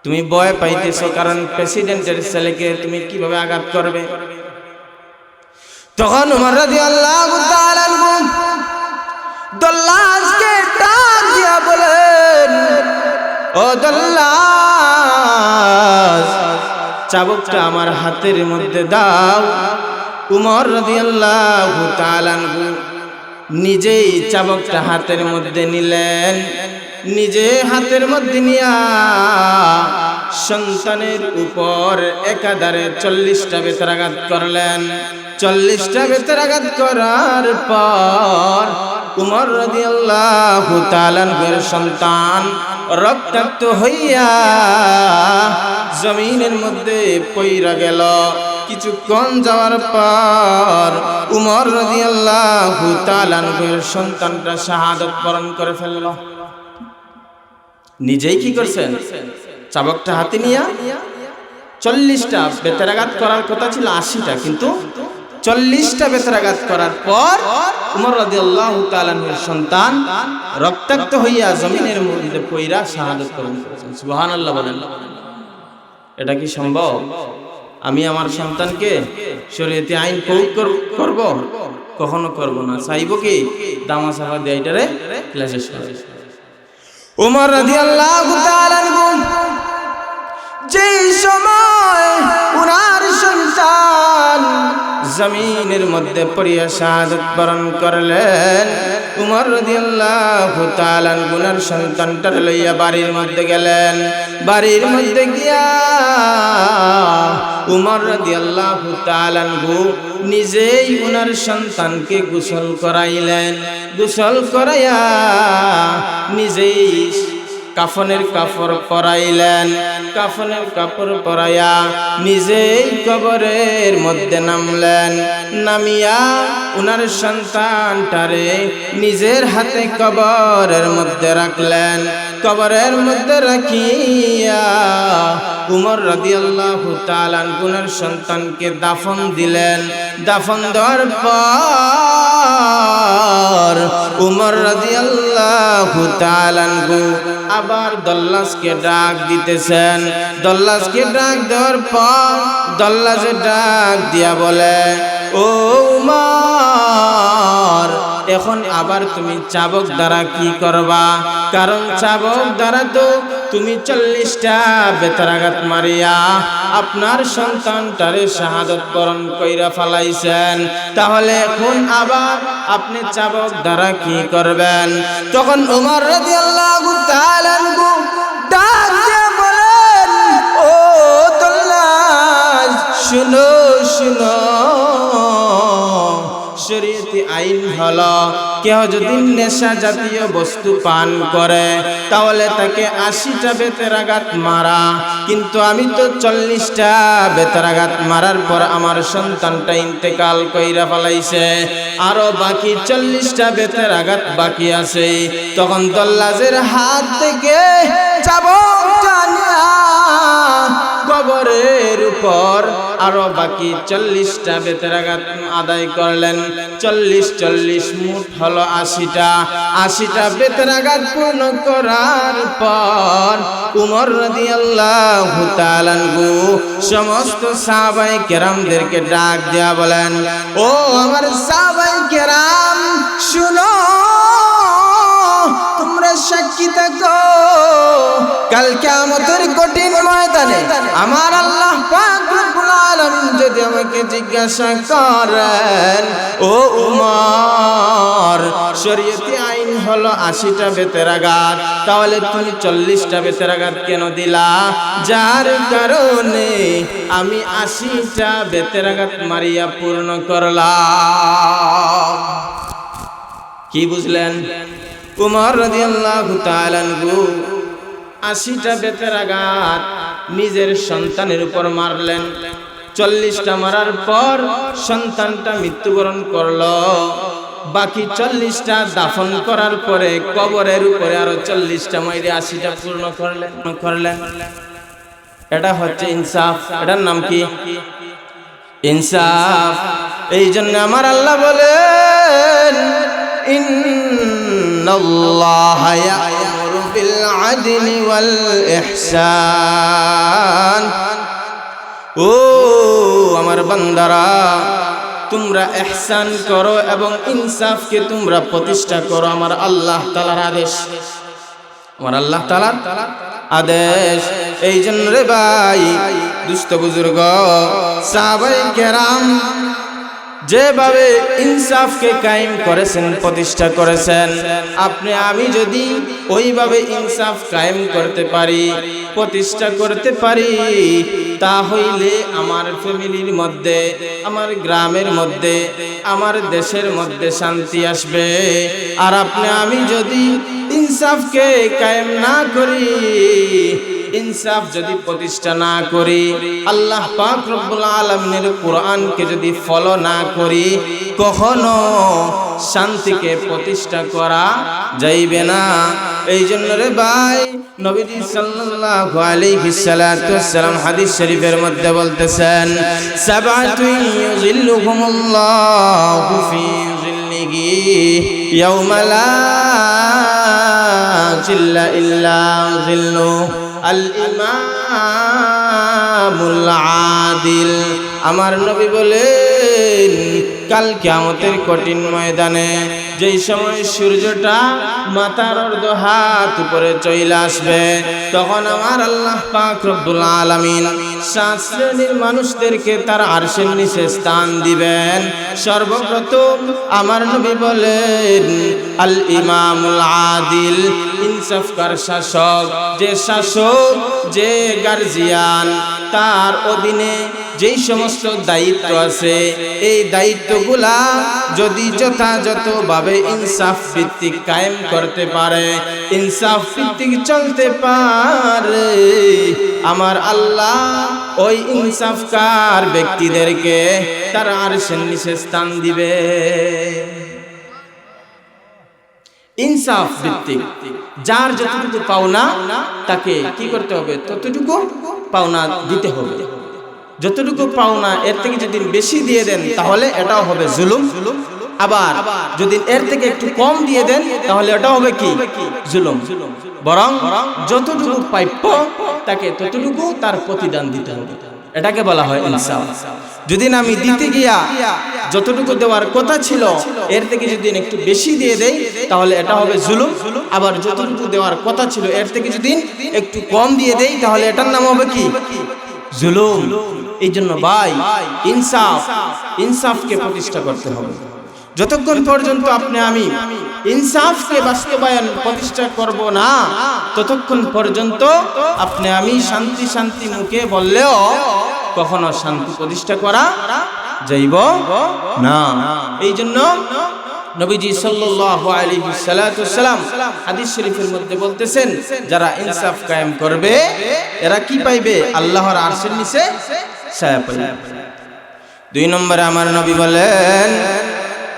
তুমি ভয় পাইতেছো, কারণ প্রেসিডেন্টের ছেলেকে তুমি কিভাবে আঘাত করবে? তখন উমর রাদিয়াল্লাহু তাআলা আনহু দল্লাসকে ডাক দিয়া বলেন, ও দল্লাস, চাবুকটা আমার হাতের মধ্যে দাও। উমর রাদিয়াল্লাহু তাআলা আনহু নিজেই চাবুকটা হাতের মধ্যে নিলেন। নিজে হাতের মধ্যে নিয়া সন্তানের উপর একাধারে 40টা বেত্রাঘাত করলেন। 40টা বেত্রাঘাত করার পর উমর রাদিয়াল্লাহু তাআলা আনহুর সন্তান রক্তাক্ত হইয়া জমিনের মধ্যে পইরা গেল। কিছুক্ষণ যাওয়ার পর উমর রাদিয়াল্লাহু তাআলা আনহুর সন্তানটা শাহাদাত বরণ করে ফেলল। নিজেই কি করছেন? চাবকটা হাতে নিয়া 40টা বেত্রাঘাত করার কথা ছিল 80টা, কিন্তু 40টা বেত্রাঘাত করার পর উমর রাদিয়াল্লাহু তাআলা আনহুর সন্তান রক্তাক্ত হইয়া জমিনের মধ্যে পইরা শাহাদাত বরণ করেছেন। সুবহানাল্লাহ বলেন। এটা কি সম্ভব? আমি আমার সন্তানকে শরীয়তি আইন প্রয়োগ করব? কখনো করব না। চাইব কি দামাসাফা দিয়ে এটারে ক্লাসে শুনে। উমর রাদিয়াল্লাহু তাআলা আনহু যেই সময় উনার সন্তান জমিনের মধ্যে পড়িয়া শাহাদাত বরণ করলেন, উমর রাদিয়াল্লাহু তাআলা আনহু উনার সন্তানটার লইয়া বাড়ির মধ্যে গেলেন। বাড়ির মধ্যে গিয়া উমর রাদিয়াল্লাহু তাআলা আনহু নিজেই উনার সন্তানকে গোসল করাইলেন। গোসল করাইয়া নিজেই কাফনের কাপড় পরাইলেন। কাফনের কাপড় পরাইয়া নিজেই কবরের মধ্যে নামলেন। নামিয়া উনার সন্তানটারে নিজের হাতে কবরের মধ্যে রাখলেন। কবরের মধ্যে রাখিয়া উমর রাদিয়াল্লাহু তাআলা আনহু উনার সন্তানকে দাফন দিলেন। দাফন দেওয়ার পর উমর রাদিয়াল্লাহু তাআলা আনহু আবার দল্লাসকে ডাক দিতেছেন। দল্লাসকে ডাক দেওয়ার পর দল্লাসে ডাক দিয়া বলে, ও উমর, এখন আবার তুমি চাবক দ্বারা কি করবা? কারণ চাবক দ্বারা তো তুমি 40টা বেতরাঘাত মারিয়া আপনার সন্তানটারে শাহাদত বরণ কইরা ফেলাইছেন, তাহলে এখন আবার আপনি চাবক দ্বারা কি করবেন? তখন ওমর রাদিয়াল্লাহু তাআলা আনহু ডাক দিয়ে বলেন, ও তল্লাজ, শুনো শুনো, শরীয়তি আইন হলো কেউ যদি নেশা জাতীয় বস্তু পান করে তাহলে তাকে 80টা বেতেরাঘাত মারা, কিন্তু আমি তো 40টা বেতেরাঘাত মারার পর আমার সন্তানটা ইন্তেকাল কইরা ফেলাইছে, আরো বাকি 40টা বেতেরাঘাত বাকি আছে। তখন দল্লাজের হাত থেকে চাবুকটা নিয়া কবরের উপর আরো বাকি 40টা বেতেরাঘাত আদায় করলেন। 40 মুঠ হলো 80টা বেতেরাঘাত পূর্ণ করার পর উমর রাদিয়াল্লাহু তাআলা আনহু সমস্ত সাহাবায়ে কেরামদেরকে ডাক দিয়া বলেন, ও আমার সাহাবায়ে কেরাম, শুনো, তোমরা সাক্ষী থাকো, কাল কিয়ামতের কঠিন ময়দানে আমার আল্লাহ পাক রব্বুল আলামিন যদি আমাকে জিজ্ঞাসা করেন, ও উমর, শরীয়তি আইন হলো 80টা বেতেরাঘাত, তাহলে তুমি 40টা বেতেরাঘাত কেন দিলা? যার কারণে আমি 80টা বেতেরাঘাত মারিয়া পূর্ণ করলাম। কি বুঝলেন? উমর রাদিয়াল্লাহু তাআলা আনহু 80টা বেতেরাঘাত নিজের সন্তানের উপর মারলেন। 40টা মারার পর সন্তানটা মৃত্যুবরণ করলো, বাকি 40টা দাফন করার পরে কবরের উপরে আরো 40টা মাইরে 80টা পূর্ণ করলেন। এটা হচ্ছে ইনসাফ। এটার নাম কি? ইনসাফ। এই জন্য আমার আল্লাহ বলেন, ইন্নাল্লাহা ইয়া'মুরু বিল আদলি ওয়াল ইহসান। ও আমার বান্দারা, তোমরা ইহসান করো এবং ইনসাফকে তোমরা প্রতিষ্ঠা করো। আমার আল্লাহ তাআলার আদেশ, আমার আল্লাহ তাআলার আদেশ। এই জন্য রে ভাই, দুস্থ বুজুর্গ, সাহাবায়ে কেরাম যেভাবে ইনসাফকে কায়েম করেছেন, প্রতিষ্ঠা করেছেন, আপনি আমি যদি ওইভাবে ইনসাফ কায়েম করতে পারি, প্রতিষ্ঠা করতে পারি, তাহলে আমার ফ্যামিলির মধ্যে, আমার গ্রামের মধ্যে, আমার দেশের মধ্যে শান্তি আসবে। আর আপনি আমি যদি ইনসাফকে কায়েম না করি, ইনসাফ যদি প্রতিষ্ঠা না করি, আল্লাহ পাক রব্বুল আলামিনের কোরআনকে যদি ফলো না করি, কখনো শান্তিকে প্রতিষ্ঠা করা যাইবে না। এই জন্য রে ভাই, নবীজি সাল্লাল্লাহু আলাইহি সাল্লাম হাদিস শরীফের মধ্যে বলতেছেন, সাবআতুন ইউযিল্লুহুমুল্লাহু ফি যিল্লিহি ইয়াওমা লা যিল্লা ইল্লা যিল্লুহু আল ইমামুল আদিল। আমার নবী বলেন, কাল কিয়ামতের কঠিন ময়দানে যেই সময় সূর্যটা মাথার অর্ধ হাত উপরে চলে আসবে, তখন আমার আল্লাহ পাক রব্বুল আলামিন 7 শ্রেণীর মানুষদেরকে তার আরশের নিচে স্থান দিবেন। সর্বপ্রথম আমার নবী বলেন, আল ইমামুল আদিল, ইনসাফকার শাসক, যে শাসক, যে গার্জিয়ান, তার অধীনে যেই সমস্ত দায়িত্ব আছে, এই দায়িত্বগুলা যদি যথাযথভাবে ইনসাফ ভিত্তিক কায়েম করতে পারে, ইনসাফ ভিত্তিক চলতে পারে, আমার আল্লাহ ওই ইনসাফকার ব্যক্তিদেরকে তার আরশের নিচে স্থান দিবে। ইনসাফ ভিত্তিক যার যতটুকু পাওনা তাকে কি করতে হবে? ততটুকু পাওনা দিতে হবে। যতটুকু পাওনা এর থেকে যদি বেশি দিয়ে দেন তাহলে এটাও হবে জুলুম। আবার যদি এর থেকে একটু কম দিয়ে দেন তাহলে এটাও হবে কি? জুলুম। বরং যতটুকু প্রাপ্য তাকে ততটুকু তার প্রতিদান দিতে হবে। এটাকে বলা হয় ইনসাফ। যদি না আমি দিতে গিয়া যতটুকু দেওয়ার কথা ছিল এর থেকে যদি একটু বেশি দিয়ে দেই তাহলে এটা হবে জুলুম। আবার যতটুকু দেওয়ার কথা ছিল এর থেকে যদি একটু কম দিয়ে দেই তাহলে এটার নাম হবে কি? জুলুম। এই জন্য ভাই ইনসাফকে প্রতিষ্ঠা করতে হবে। যতক্ষণ পর্যন্ত আপনি আমি ইনসাফকে বাস্তবায়ন প্রতিষ্ঠা করব না ততক্ষণ পর্যন্ত আপনি আমি শান্তি মুখে বললেও কখনো শান্তি প্রতিষ্ঠা করা যাইব না। এই জন্য নবীজি সাল্লাল্লাহু আলাইহি সাল্লাম হাদিস শরীফের মধ্যে বলতেছেন, যারা ইনসাফ কায়েম করবে এরা কি পাইবে? আল্লাহর আরশের নিচে ছায়া পাইবে। 2 নম্বরে আমার নবী বলেন,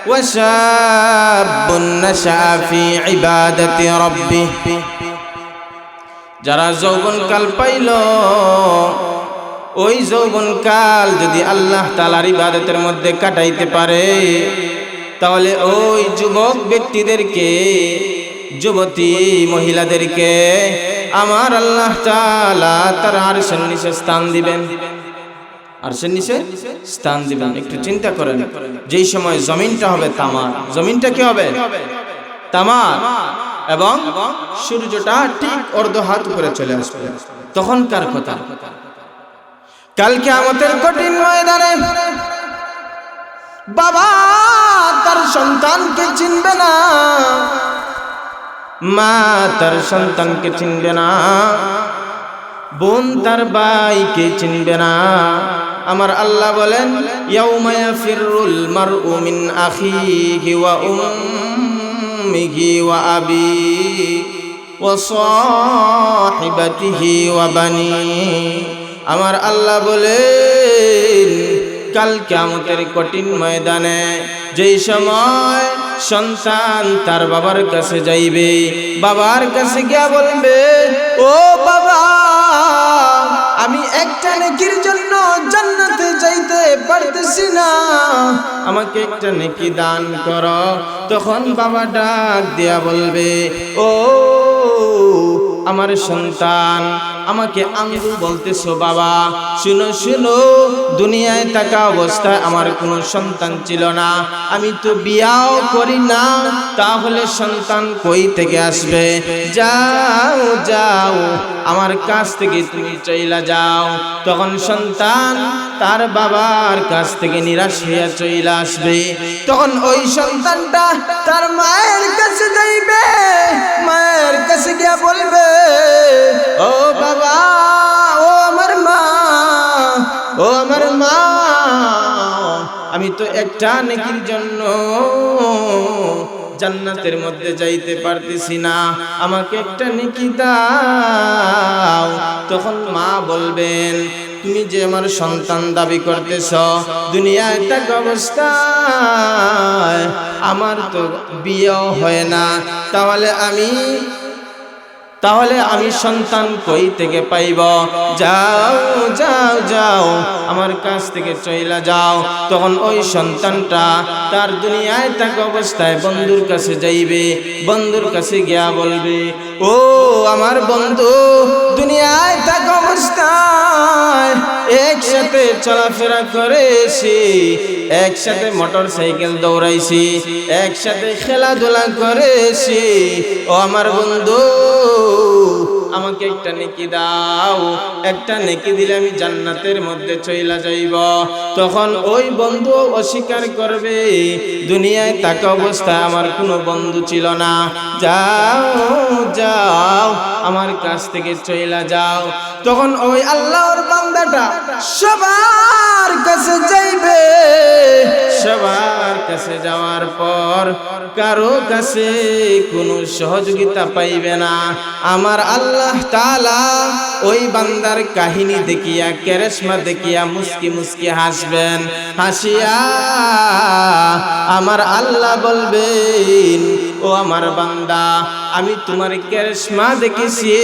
ওয়াশাবুন নাশা ফি ইবাদাতি রাব্বিহ, যারা যৌবনকাল পাইল ওই যৌবনকাল যদি আল্লাহ তাআলার ইবাদতের মধ্যে কাটাইতে পারে তাহলে ওই যুবক ব্যক্তিদেরকে, যুবতী মহিলাদেরকে আমার আল্লাহ তাআলা তার আরশের নিচে স্থান দিবেন। আরশের নিচে স্থান দিবেন। একটু চিন্তা করেন, যেই সময় জমিনটা হবে তামার, জমিনটা কি হবে? তামার, এবং সূর্যটা ঠিক অর্ধ হাত উপরে চলে আসবে, তখনকার কথা। কাল কিয়ামতের কঠিন ময়দানে বাবা তার সন্তানকে চিনবে না, মা তার সন্তানকে চিনবে না, বোন তার ভাইকে চিনবে না। আমার আল্লাহ বলেন, ইয়াউমা ইয়াফিরুল মারউ মিন আখিহি ওয়া উম্মিহি ওয়া আবিহি ওয়া সাহিবাতিহি ওয়া বানিহি। আমার আল্লাহ বলেন, কাল কিয়ামতের কঠিন ময়দানে যেই সময় সন্তান তার বাবার কাছে যাইবে, বাবার কাছে গিয়া বলবে, ও বাবা, আমি একটা নেকির জন্য জান্নাতে যাইতে পারতেছি না, আমাকে একটা নেকি দান করো। তখন বাবা ডাক দিয়া বলবে, ও আমার সন্তান, আমাকে আঙ্গুল বলতেছো বাবা, শুনো শুনো, দুনিয়ায় থাকা অবস্থায় আমার কোনো সন্তান ছিল না, আমি তো বিয়াও করি না, তাহলে সন্তান কই থেকে আসবে? যাও যাও, আমার কাছ থেকে তুমি চইলা যাও। তখন সন্তান তার বাবার কাছ থেকে নিরাশ হইয়া চইলা আসবে। তখন ওই সন্তানটা তার মায়ের কাছে যাইবে, মায়ের কাছে গিয়া বলবে, ও বাবা, ও আমার মা, ও আমার মা, আমি তো একটা নেকির জন্য জান্নাতের মধ্যে যাইতে পারতেছি না, আমাকে একটা নেকি দাও। তখন মা বলবেন, তুমি যে আমার সন্তান দাবি করতেছ, দুনিয়ায় থাকা অবস্থায় আমার তো বিয়েও হয় না, তাহলে আমি সন্তান কই থেকে পাইব? যাও যাও যাও, আমার কাছ থেকে চইলা যাও। তখন ওই সন্তানটা তার দুনিয়ায় থাকা অবস্থায় বন্ধুর কাছে যাইবে, বন্ধুর কাছে গিয়া বলবে, ও আমার বন্ধু, দুনিয়ায় থাকা অবস্থায় একসাথে চলাফেরা করেছি, একসাথে মোটর সাইকেল দৌড়াইছি, একসাথে খেলাধুলা করেছি, ও আমার বন্ধু, আমাকে একটা নেকি দাও, একটা নেকি দিলে আমি জান্নাতের মধ্যে চইলা যাইব। তখন ওই বন্ধু অস্বীকার করবে, দুনিয়ায় থাকা অবস্থায় আমার কোনো বন্ধু ছিল না, যাও যাও, আমার কাছ থেকে চইলা যাও। তখন ওই আল্লাহর বান্দাটা সবার কাছে যাইবে, সবার কাছে যাওয়ার পর কারো কাছে কোনো সহযোগিতা পাইবে না। আমার আল্লাহ তাআলা ওই বান্দার কাহিনী দেখিয়া, কেরেশমা দেখিয়া মুস্কি মুস্কি হাসবেন, হাসিয়া আমার আল্লাহ বলবেন, ও আমার বান্দা, আমি তোমার কেরেশমা দেখেছি,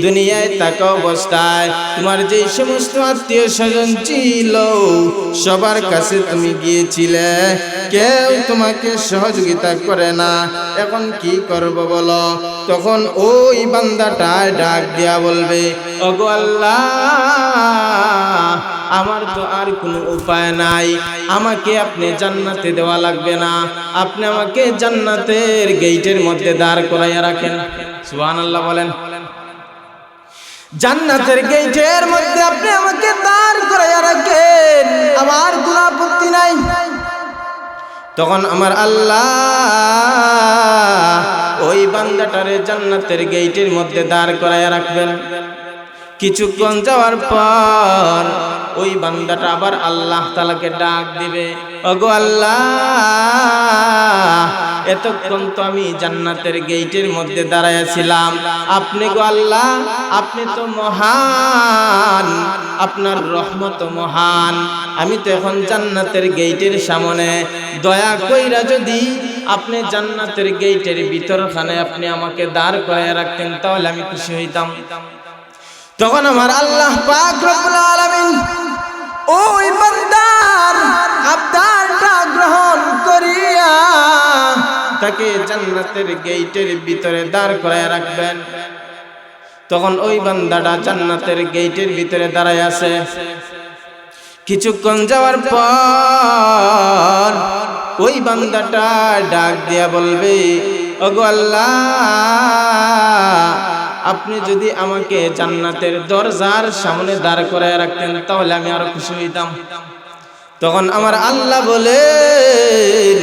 দুনিয়ায় থাকা অবস্থায় তোমার যে সমস্ত আত্মীয় স্বজন ছিল সবার কাছে তুমি গিয়েছিলে, কেউ তোমাকে সহযোগিতা করে না, এখন কি করব বলো? তখন ওই বান্দাটা ডাক দিয়া বলবে, ওগো আল্লাহ, আমার তো আর কোনো উপায় নাই, আমাকে আপনি জান্নাতে দেওয়া লাগবে না, আপনি আমাকে জান্নাতের গেটের মধ্যে দাঁড় করাইয়া রাখেন। সুবহানাল্লাহ বলেন। জান্নাতের গেটের মধ্যে আপনি আমাকে দাঁড় করাইয়া রাখেন, আমার কোনো আপত্তি নাই। তখন আমার আল্লাহ ওই বান্দাটারে জান্নাতের গেটের মধ্যে দাঁড় করাইয়া রাখবেন। কিছুক্ষণ যাওয়ার পর ওই বান্দাটা আবার আল্লাহ তাআলাকে ডাক দিবে, ওগো আল্লাহ, এতক্ষণ তো আমি জান্নাতের গেটের মধ্যে দাঁড়ায় ছিলাম, আপনি গো আল্লাহ, আপনি তো মহান, আপনার রহমত মহান, আমি তো এখন জান্নাতের গেটের সামনে, দয়া কইরা যদি আপনি জান্নাতের গেটের ভিতরখানে আপনি আমাকে দাঁড় করাইয়া রাখতেন তাহলে আমি খুশি হইতাম। তখন আমার আল্লাহ পাক রব্বুল আলামিন ওই বান্দার আবদারটা গ্রহণ করিয়া তাকে জান্নাতের গেটের ভিতরে দাঁড় করাইয়া রাখবেন। তখন ওই বান্দাটা জান্নাতের গেটের ভিতরে দাঁড়ায় আছে। কিছুক্ষণ যাওয়ার পর ওই বান্দাটা ডাক দিয়া বলবে, ওগো আল্লাহ, আপনি যদি আমাকে জান্নাতের দরজার সামনে দাঁড় করায় রাখতেন তাহলে আমি আরো খুশি হইতাম। তখন আমার আল্লাহ বলেন,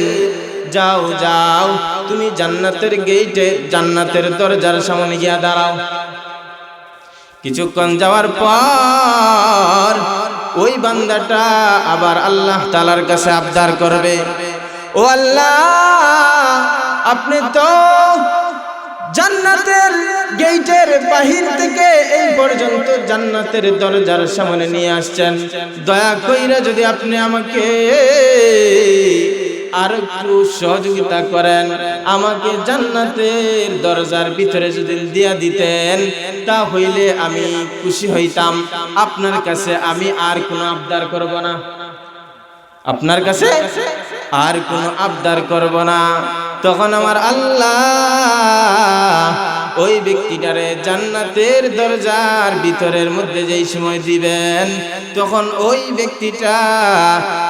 যাও যাও, তুমি জান্নাতের গেটে জান্নাতের দরজার সামনে গিয়া দাঁড়াও। কিছুক্ষণ যাওয়ার পর ওই বান্দাটা আবার আল্লাহ তাআলার কাছে আবদার করবে, ও আল্লাহ, আপনি তো জান্নাতের গেটের বাহির থেকে এই পর্যন্ত জান্নাতের দরজার সামনে নিয়ে আসছেন, দয়া কইরা যদি আপনি আমাকে আর একটু সহযোগিতা করেন, আমাকে জান্নাতের দরজার ভিতরে যদি দিয়া দিতেন তা হইলে আমি খুশি হইতাম। আপনার কাছে আমি আর কোনো আবদার করব না, আপনার কাছে আর কোনো আবদার করব না। তখন আমার আল্লাহ ওই ব্যক্তিটারে জান্নাতের দরজার ভিতরের মধ্যে যেই সময় দিবেন, তখন ওই ব্যক্তিটা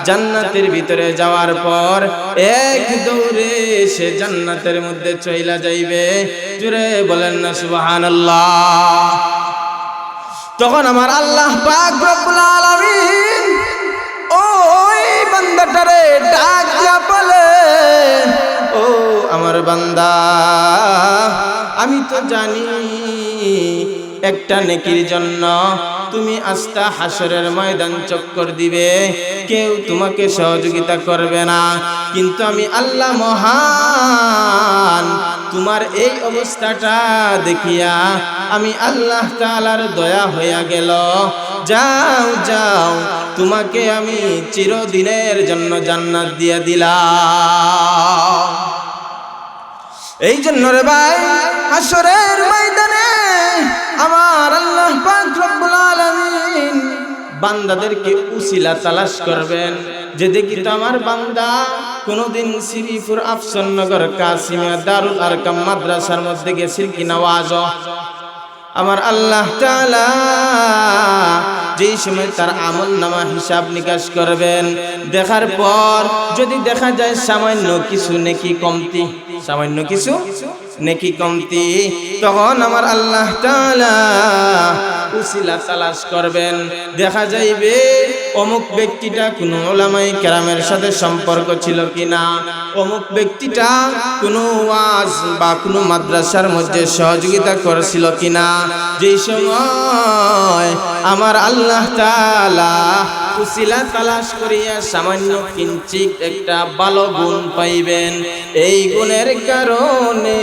জান্নাতের ভিতরে যাওয়ার পর এক দৌড়ে সে জান্নাতের মধ্যে চইলা যাইবে। জোরে বলেন না সুবহানাল্লাহ। তখন আমার আল্লাহ পাক রব্বুল আলামিন ওই বান্দাটারে ডাক দিয়া বলে, ও আমার বান্দা, আমি তো জানি একটা নেকির জন্য তুমি আস্তা হাসরের ময়দান চক্কর দিবে, কেউ তোমাকে সহযোগিতা করবে না, কিন্তু আমি আল্লাহ মহান, তোমার এই অবস্থাটা দেখিয়া আমি আল্লাহ তাআলার দয়া হইয়া গেল। যাও যাও, তোমাকে আমি চিরদিনের জন্য জান্নাত দিয়া দিলাম। এই জন্য রে ভাই, হাসরের ময়দানে আমার আল্লাহ পাক রব্বুল আলামিন বান্দাদেরকে উসিলা তালাশ করবেন, যে দেখি তো আমার বান্দা কোনদিন শ্রীপুর আফসনগর কাসিমিয়া দারুল আরকাম মাদ্রাসার মধ্যে গেছিল কিনা ওয়াজ। আমার আল্লাহ তাআলা যেই সময় তার আমলনামা হিসাব নিকাশ করবেন, দেখার পর যদি দেখা যায় সামান্য কিছু নেকি কমতি, সামান্য কিছু নেকি কমতি, তখন আমার আল্লাহ তাআলা উসিলা তালাশ করবেন। দেখা যাইবে অমুক ব্যক্তিটা কোনো উলামায়ে কেরামের সাথে সম্পর্ক ছিল কিনা, অমুক ব্যক্তিটা কোনো ওয়াজ বা কোনো মাদ্রাসার মধ্যে সহযোগিতা করেছিল কিনা। যেই সময় আমার আল্লাহ তাআলা উসিলা তালাশ করিয়া সামান্য কিঞ্চিত একটা ভালো গুণ পাইবেন, এই গুণের কারণে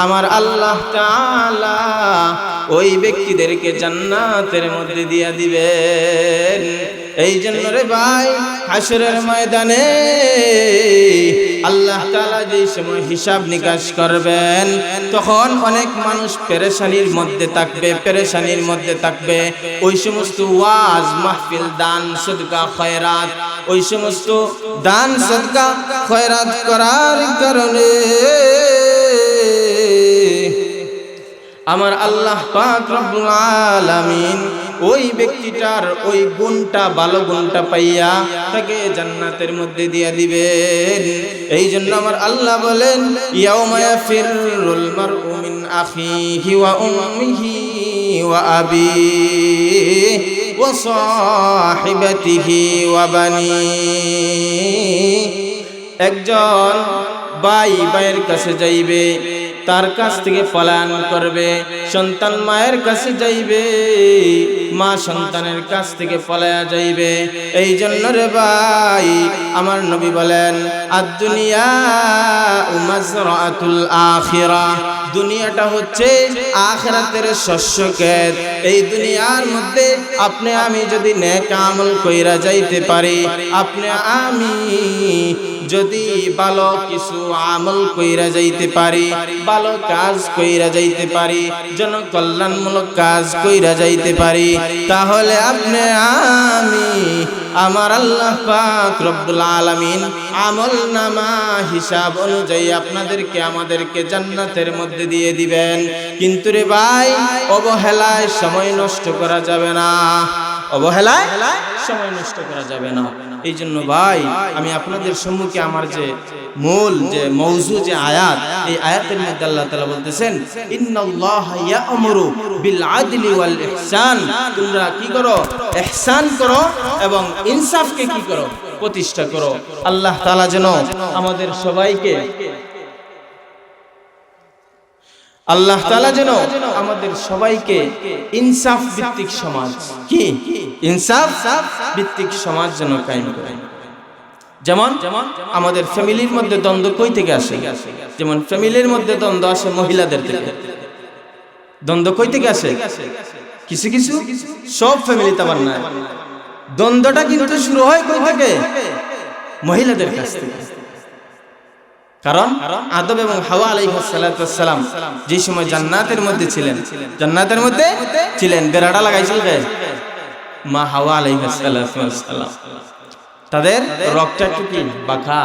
আমার আল্লাহ তাআলা ওই ব্যক্তিদেরকে জান্নাতের মধ্যে দিয়া দিবেন। এই জন্য রে ভাই, হাসরের ময়দানে আল্লাহ তাআলা যেই সময় হিসাব নিকাশ করবেন, তখন অনেক মানুষ পেরেশানির মধ্যে থাকবে, পেরেশানির মধ্যে থাকবে। ওই সমস্ত ওয়াজ মাহফিল, দান সদকা খয়রাত, ওই সমস্ত দান সদকা খয়রাত করার কারণে আমার আল্লাহ পাক রব্বুল আলামিন ওই ব্যক্তিটার ওই গুণটা ভালো গুণটা পাইয়া তাকে জান্নাতের মধ্যে দিয়ে দিবেন। এই জন্য আমার আল্লাহ বলেন ইয়াউমা ইয়াফিরুল মারউ মিন আখিহি ওয়া উম্মিহি ওয়া আবিহি ওয়া সাহিবাতিহি ওয়া বানিহি। একজন ভাই ভাইয়ের কাছে যাইবে, তার কাছ থেকে পলায়ন করবে। সন্তান মায়ের কাছে যাইবে, মা সন্তানের কাছ থেকে পলায়া যাইবে। এই জন্য রে ভাই আমার নবী বলেন আদ-দুনিয়া মাযরাআতুল আখিরাহ, দুনিয়াটা হচ্ছে আখিরাতের শস্য ক্ষেত। এই দুনিয়ার মধ্যে আপনি আমি যদি নেক আমল কইরা যাইতে পারি, আপনি আমি যদি ভালো কিছু আমল কইরা যাইতে পারি, ভালো কাজ কইরা যাইতে পারি, জনকল্যাণমূলক কাজ কইরা যাইতে পারি, তাহলে আপনি আমি আমার আল্লাহ পাক রব্বুল আলামিন আমল নামা হিসাব অনুযায়ী আপনাদেরকে আমাদেরকে জান্নাতের মধ্যে দিয়ে দিবেন। কিন্তু রে ভাই অবহেলায় সময় নষ্ট করা যাবে না, অবহেলায় সময় নষ্ট করা যাবে না। এই জন্য ভাই আমি আপনাদের সম্মুখে আমার যে মূল যে মওযু যে আয়াত, এই আয়াতের মধ্যে আল্লাহ তাআলা বলতেছেন ইন্নাল্লাহা ইয়া'মুরু বিল আদলি ওয়াল ইহসান, তোমরা কি করো? ইহসান করো এবং ইনসাফকে কি করো? প্রতিষ্ঠা করো। আল্লাহ তাআলা যেন আমাদের সবাইকে আল্লাহ তাআলা যেন আমাদের সবাইকে ইনসাফ ভিত্তিক সমাজ, কি ইনসাফ ভিত্তিক সমাজ যেন কায়েম করে। যেমন আমাদের ফ্যামিলির মধ্যে দ্বন্দ্ব কই থেকে আসে? যেমন ফ্যামিলির মধ্যে দ্বন্দ্ব আসে মহিলাদের থেকে। দ্বন্দ্ব কই থেকে আসে? কিছু কিছু সব ফ্যামিলিতে আবার না। দ্বন্দ্বটা কিন্তু শুরু হয় কই থেকে? মহিলাদের কাছ থেকে। কারণ আদম এবং হাওয়া আলাইহিস সালাম যে সময় জান্নাতের মধ্যে ছিলেন, জান্নাতের মধ্যে ছিলেন, বেড়াটা লাগাইছিল কে? মা হাওয়া আলাইহিস সালাম। তাদের রক্তটা একটু কি বাঁকা,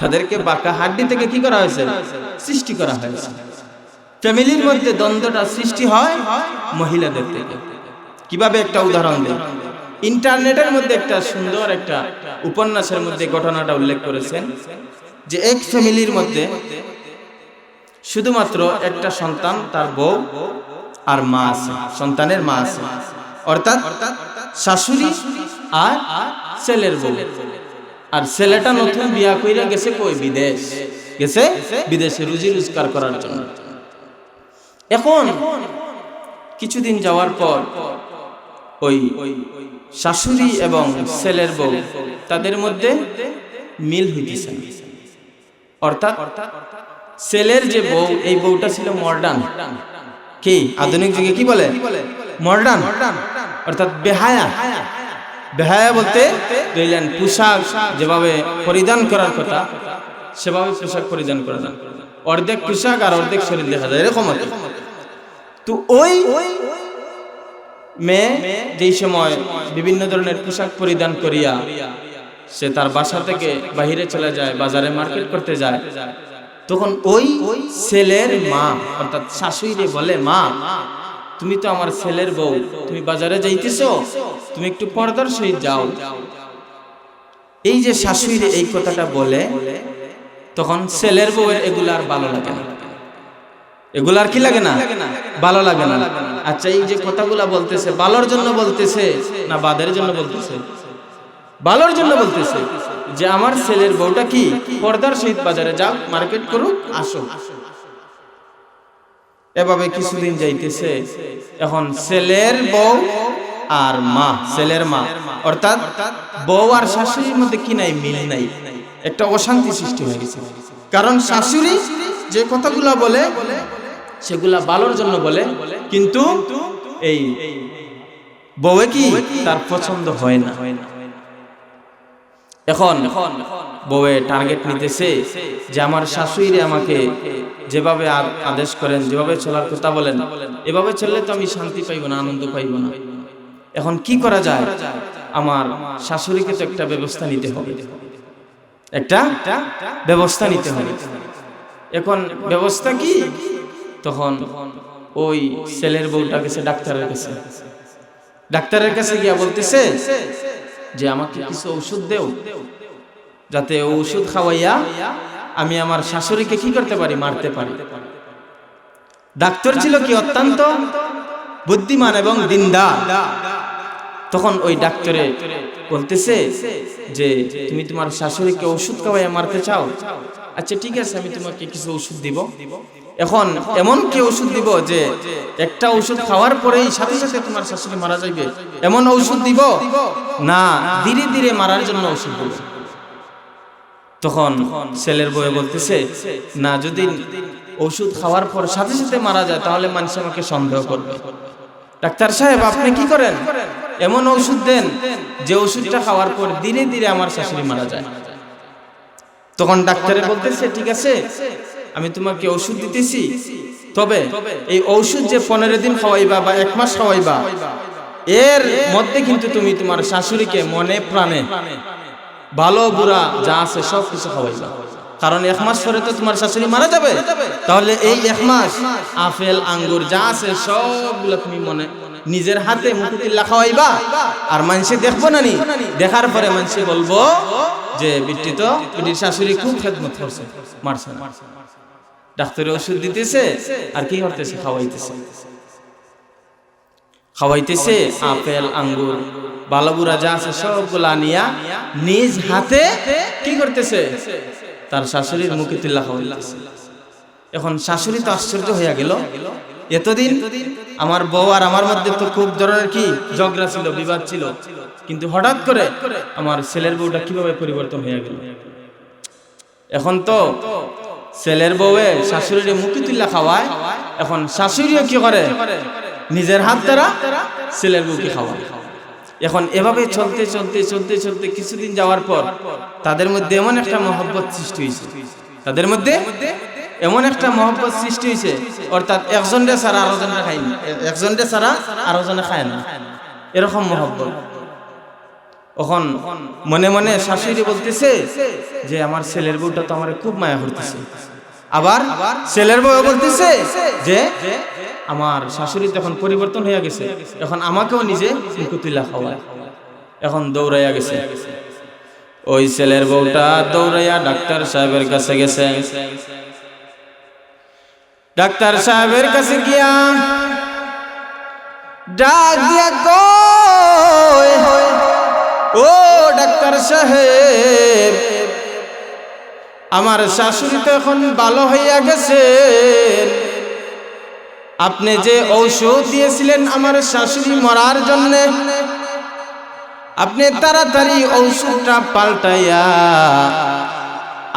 তাদেরকে বাঁকা হাড্ডি থেকে কি করা হয়েছে? সৃষ্টি করা হয়েছে। ফ্যামিলির মধ্যে দ্বন্দ্বটা সৃষ্টি হয় মহিলাদের থেকে। কিভাবে? একটা উদাহরণ দেই। ইন্টারনেটের মধ্যে একটা সুন্দর একটা উপন্যাসের মধ্যে ঘটনাটা উল্লেখ করেছেন যে এক ফ্যামিলির মধ্যে শুধুমাত্র একটা সন্তান, তার বউ আর মা আছে, সন্তানের মা আছে, অর্থাৎ শাশুড়ি আর ছেলের বউ। আর ছেলেটা নতুন বিয়া কইরা গেছে কই? বিদেশ গেছে, বিদেশে রুজি রোজগার করার জন্য। এখন কিছুদিন যাওয়ার পর ওই শাশুড়ি এবং ছেলের বউ তাদের মধ্যে মিল হইতেছে। অর্থাৎ ছেলের যে বউ, এই বউটা ছিল মডার্ন, কি আধুনিক যুগে কি বলে? মডার্ন, অর্থাৎ বেহায়া। বেহায়া বলতে বুঝলেন পোশাক যেভাবে পরিধান করার কথা সেভাবে পোশাক পরিধান করে না, অর্ধেক পোশাক আর অর্ধেক শরীর দেখা যায়, এরকম আছে। তো ওই মেয়ে যেই সময় বিভিন্ন ধরনের পোশাক পরিধান করিয়া সে তার বাসা থেকে বাহিরে চলে যায়, বাজারে মার্কেট করতে যায়, তখন ওই ছেলের মা অর্থাৎ শাশুড়ি বলে, মা তুমি তো আমার ছেলের বউ, তুমি বাজারে যাইতেছো, তুমি একটু পর্দার সহিত যাও। এই যে শাশুড়ি এই কথাটা বলে, তখন ছেলের বউয়ের এগুলার ভালো লাগে না। এগুলার কি লাগে না? ভালো লাগে না। আচ্ছা, এই যে কথাগুলা বলতেছে ভালোর জন্য বলতেছে না বাদের জন্য বলতেছে? ভালোর জন্য বলতেছে যে আমার ছেলের বউটা কি পর্দার সহিত বাজারে যাও, মার্কেট করুক, আসো। এভাবে কিছুদিন যাইতেছে। এখন ছেলের বউ আর মা, ছেলের মা অর্থাৎ বউ আর শাশুড়ির মধ্যে কি নাই? মিল নাই। একটা অশান্তি সৃষ্টি হয়ে গেছে। কারণ শাশুড়ি যে কথাগুলা বলে সেগুলা ভালোর জন্য বলে, কিন্তু এই বউয়ে কি তার পছন্দ হয় না। এখন বউয়ে টার্গেট নিতেছে যে আমার শাশুড়ি আমাকে যেভাবে আদেশ করেন, যেভাবে চলার কথা বলেন, এভাবে চললে তো আমি শান্তি পাইব না, আনন্দ পাইব না। এখন কি করা যায়? আমার শাশুড়িকে তো একটা ব্যবস্থা নিতে হবে, একটা ব্যবস্থা নিতে হবে। এখন ব্যবস্থা কি? তখন ওই ছেলের বউটা গেছে ডাক্তারের কাছে। ডাক্তারের কাছে গিয়া বলতেছে যে আমাকে কিছু ঔষধ দেও, যাতে ঔষধ খাওয়াইয়া আমি আমার শাশুড়িকে কি করতে পারি, মারতে পারি। ডাক্তার ছিল কি অত্যন্ত বুদ্ধিমান এবং দিনদার। তখন ওই ডাক্তারে বলতেছে যে তুমি তোমার শাশুড়িকে ওষুধ খাওয়াইয়া মারতে চাও, আচ্ছা ঠিক আছে, আমি তোমাকে কিছু ওষুধ দিব। এখন এমন কি ওষুধ দিব যে একটা ওষুধ খাওয়ার পরেই সাথে সাথে তোমার শাশুড়ি মারা যাবে, এমন ওষুধ দিব না, ধীরে ধীরে মারার জন্য ওষুধ দিব। তখন ছেলের বউ বলতেছে না, যদি ওষুধ খাওয়ার পর সাথে সাথে মারা যায় তাহলে মানুষ আমাকে সন্দেহ করবে। ডাক্তার সাহেব আপনি কি করেন, এমন ওষুধ দেন যে ওষুধটা খাওয়ার পর ধীরে ধীরে আমার শাশুড়ি মারা যায়। তখন ডাক্তারে বলতেছে ঠিক আছে, আমি তোমাকে ওষুধ দিতেছি, তবে এই ওষুধ যে 15 দিন খাওয়াইবা বা 1 মাস খাওয়াইবা, এর মধ্যে কিন্তু তুমি তোমার শাশুড়িকে মনে প্রাণে ভালো বুড়া যা আছে সব কিছু খাওয়াইবা, কারণ 1 মাস পরে তো তোমার শাশুড়ি মারা যাবে। তাহলে এই 1 মাস আপেল আঙ্গুর যা আছে সবগুলো তুমি মনে নিজের হাতে মুখে খাওয়াইবা, আর মানুষে দেখবো না, নি দেখার পরে মানুষে বলবো যে বিটি তো বিটির শাশুড়ি খুব খেদমত করছে, মারছে না। ডাক্তারের ওষুধ দিতেছে আর কি করতেছে, খাওয়াইতেছে আপেল আঙ্গুর ভালো বুড়া যা আছে সবগুলা নিয়া নিজ হাতে কি করতেছে, তার শাশুড়ির মুখে তুল্লা খাওয়াইতেছে। এখন শাশুড়ি তো আশ্চর্য হইয়া গেল, এতদিন আমার বউ আর আমার মধ্যে তো খুব ধরনের কি ঝগড়া ছিল, বিবাদ ছিল, কিন্তু হঠাৎ করে আমার ছেলের বউটা কিভাবে পরিবর্তন হয়ে গেল। এখন তো ছেলের বউয়ে শাশুড়ির মুখে তুল্লা খাওয়ায়, এখন শাশুড়িও কি করে, নিজের হাত দ্বারা ছেলের বউকে খাওয়ায়। এখন এভাবে চলতে চলতে চলতে চলতে কিছুদিন যাওয়ার পর তাদের মধ্যে এমন একটা মহব্বত সৃষ্টি হয়েছে, তাদের মধ্যে এমন একটা মহব্বত সৃষ্টি হয়েছে, অর্থাৎ একজনরে ছাড়া আরেকজনরে খায় না, একজনরে ছাড়া আরেকজনে খায় না, এরকম মহব্বত। এখন মনে মনে শাশুড়ি বলতেছে যে আমার ছেলের বউটা তো আমার খুব মায়া করতেছে, আবার ছেলের বউ বলতেছে যে আমার শাশুড়ি তখন পরিবর্তন হয়ে গেছে, এখন আমাকেও নিজে মুখে তুলা খাওয়ায়। এখন দৌড়াইয়া গেছে ওই ছেলের বউটা, দৌড়াইয়া ডাক্তার সাহেবের কাছে গেছে। ডাক্তার সাহেবের কাছে গিয়া ডাক দিয়া কয়, ও ডাক্তার সাহেব, আমার শাশুড়ি তো এখন ভালো হইয়া গেছে, আপনি যে ঔষধ দিয়েছিলেন আমার শাশুড়ি মরার জন্য, আপনি তাড়াতাড়ি ঔষধটা পাল্টাইয়া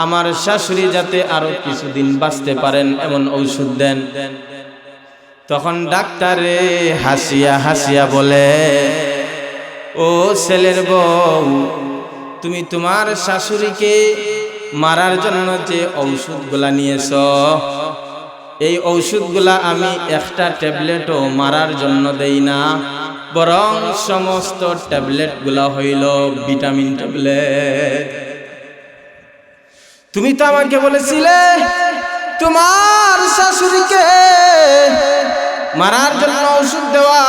আমার শাশুড়ি যাতে আরো কিছুদিন বাঁচতে পারেন এমন ঔষধ দেন। তখন ডাক্তারে হাসিয়া হাসিয়া বলে, ও ছেলের বউ, তুমি তোমার শাশুড়িকে মারার জন্য যে ঔষধগুলা নিয়েছ, এই ঔষধগুলা আমি একটা ট্যাবলেটও মারার জন্য দেই না, বরং সমস্ত ট্যাবলেটগুলা হইল ভিটামিন ট্যাবলেট। তুমি তো আমাকে বলেছিলে তোমার শাশুড়িকে মারার জন্য ঔষধ দেওয়া,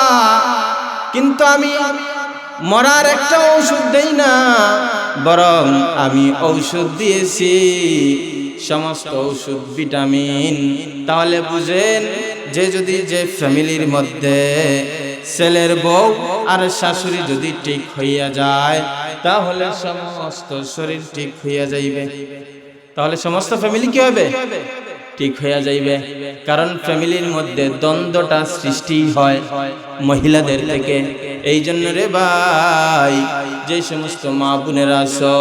কিন্তু আমি মরার একটা ঔষধ দেই না, বরং আমি ঔষধ দিয়েছি সমস্ত ঔষধ ভিটামিন। তাহলে বুঝেন যে যদি যে ফ্যামিলির মধ্যে ছেলের বউ আর শাশুড়ি যদি ঠিক হইয়া যায়, তাহলে সমস্ত শরীর ঠিক হইয়া যাইবে, তাহলে সমস্ত ফ্যামিলি কি হবে, ঠিক হইয়া যাইবে। কারণ ফ্যামিলির মধ্যে দ্বন্দ্বটা সৃষ্টি হয় মহিলাদের থেকে। এই জন্য রে ভাই, যে সমস্ত মা বোনেরা আছো,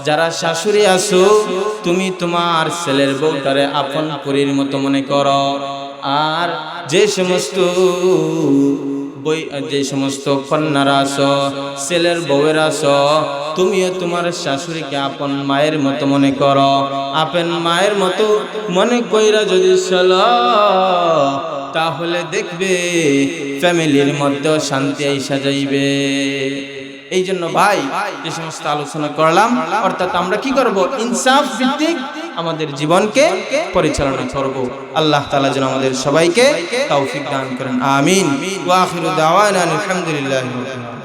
যারা শাশুড়ি আছো, তুমি তোমার ছেলের বউটারে আপন পরীর মতো মনে করো, আর যে সমস্ত কন্যারা আছো, ছেলের বউয়েরা আছো, তুমিও তোমার শাশুড়িকে আপন মায়ের মতো মনে করো। আপন মায়ের মতো মনে কইরা যদি চলো, তাহলে দেখবে ফ্যামিলির মধ্যে শান্তি আইসা যাইবে। এই জন্য ভাই যে সমস্ত আলোচনা করলাম, অর্থাৎ আমরা কি করব, ইনসাফ ভিত্তিক আমাদের জীবনকে পরিচালনা করব। আল্লাহ তাআলা যেন আমাদের সবাইকে তৌফিক দান করেন। আমিন। ওয়া আখিরু দাওয়ানা আলহামদুলিল্লাহি রাব্বিল আলামিন।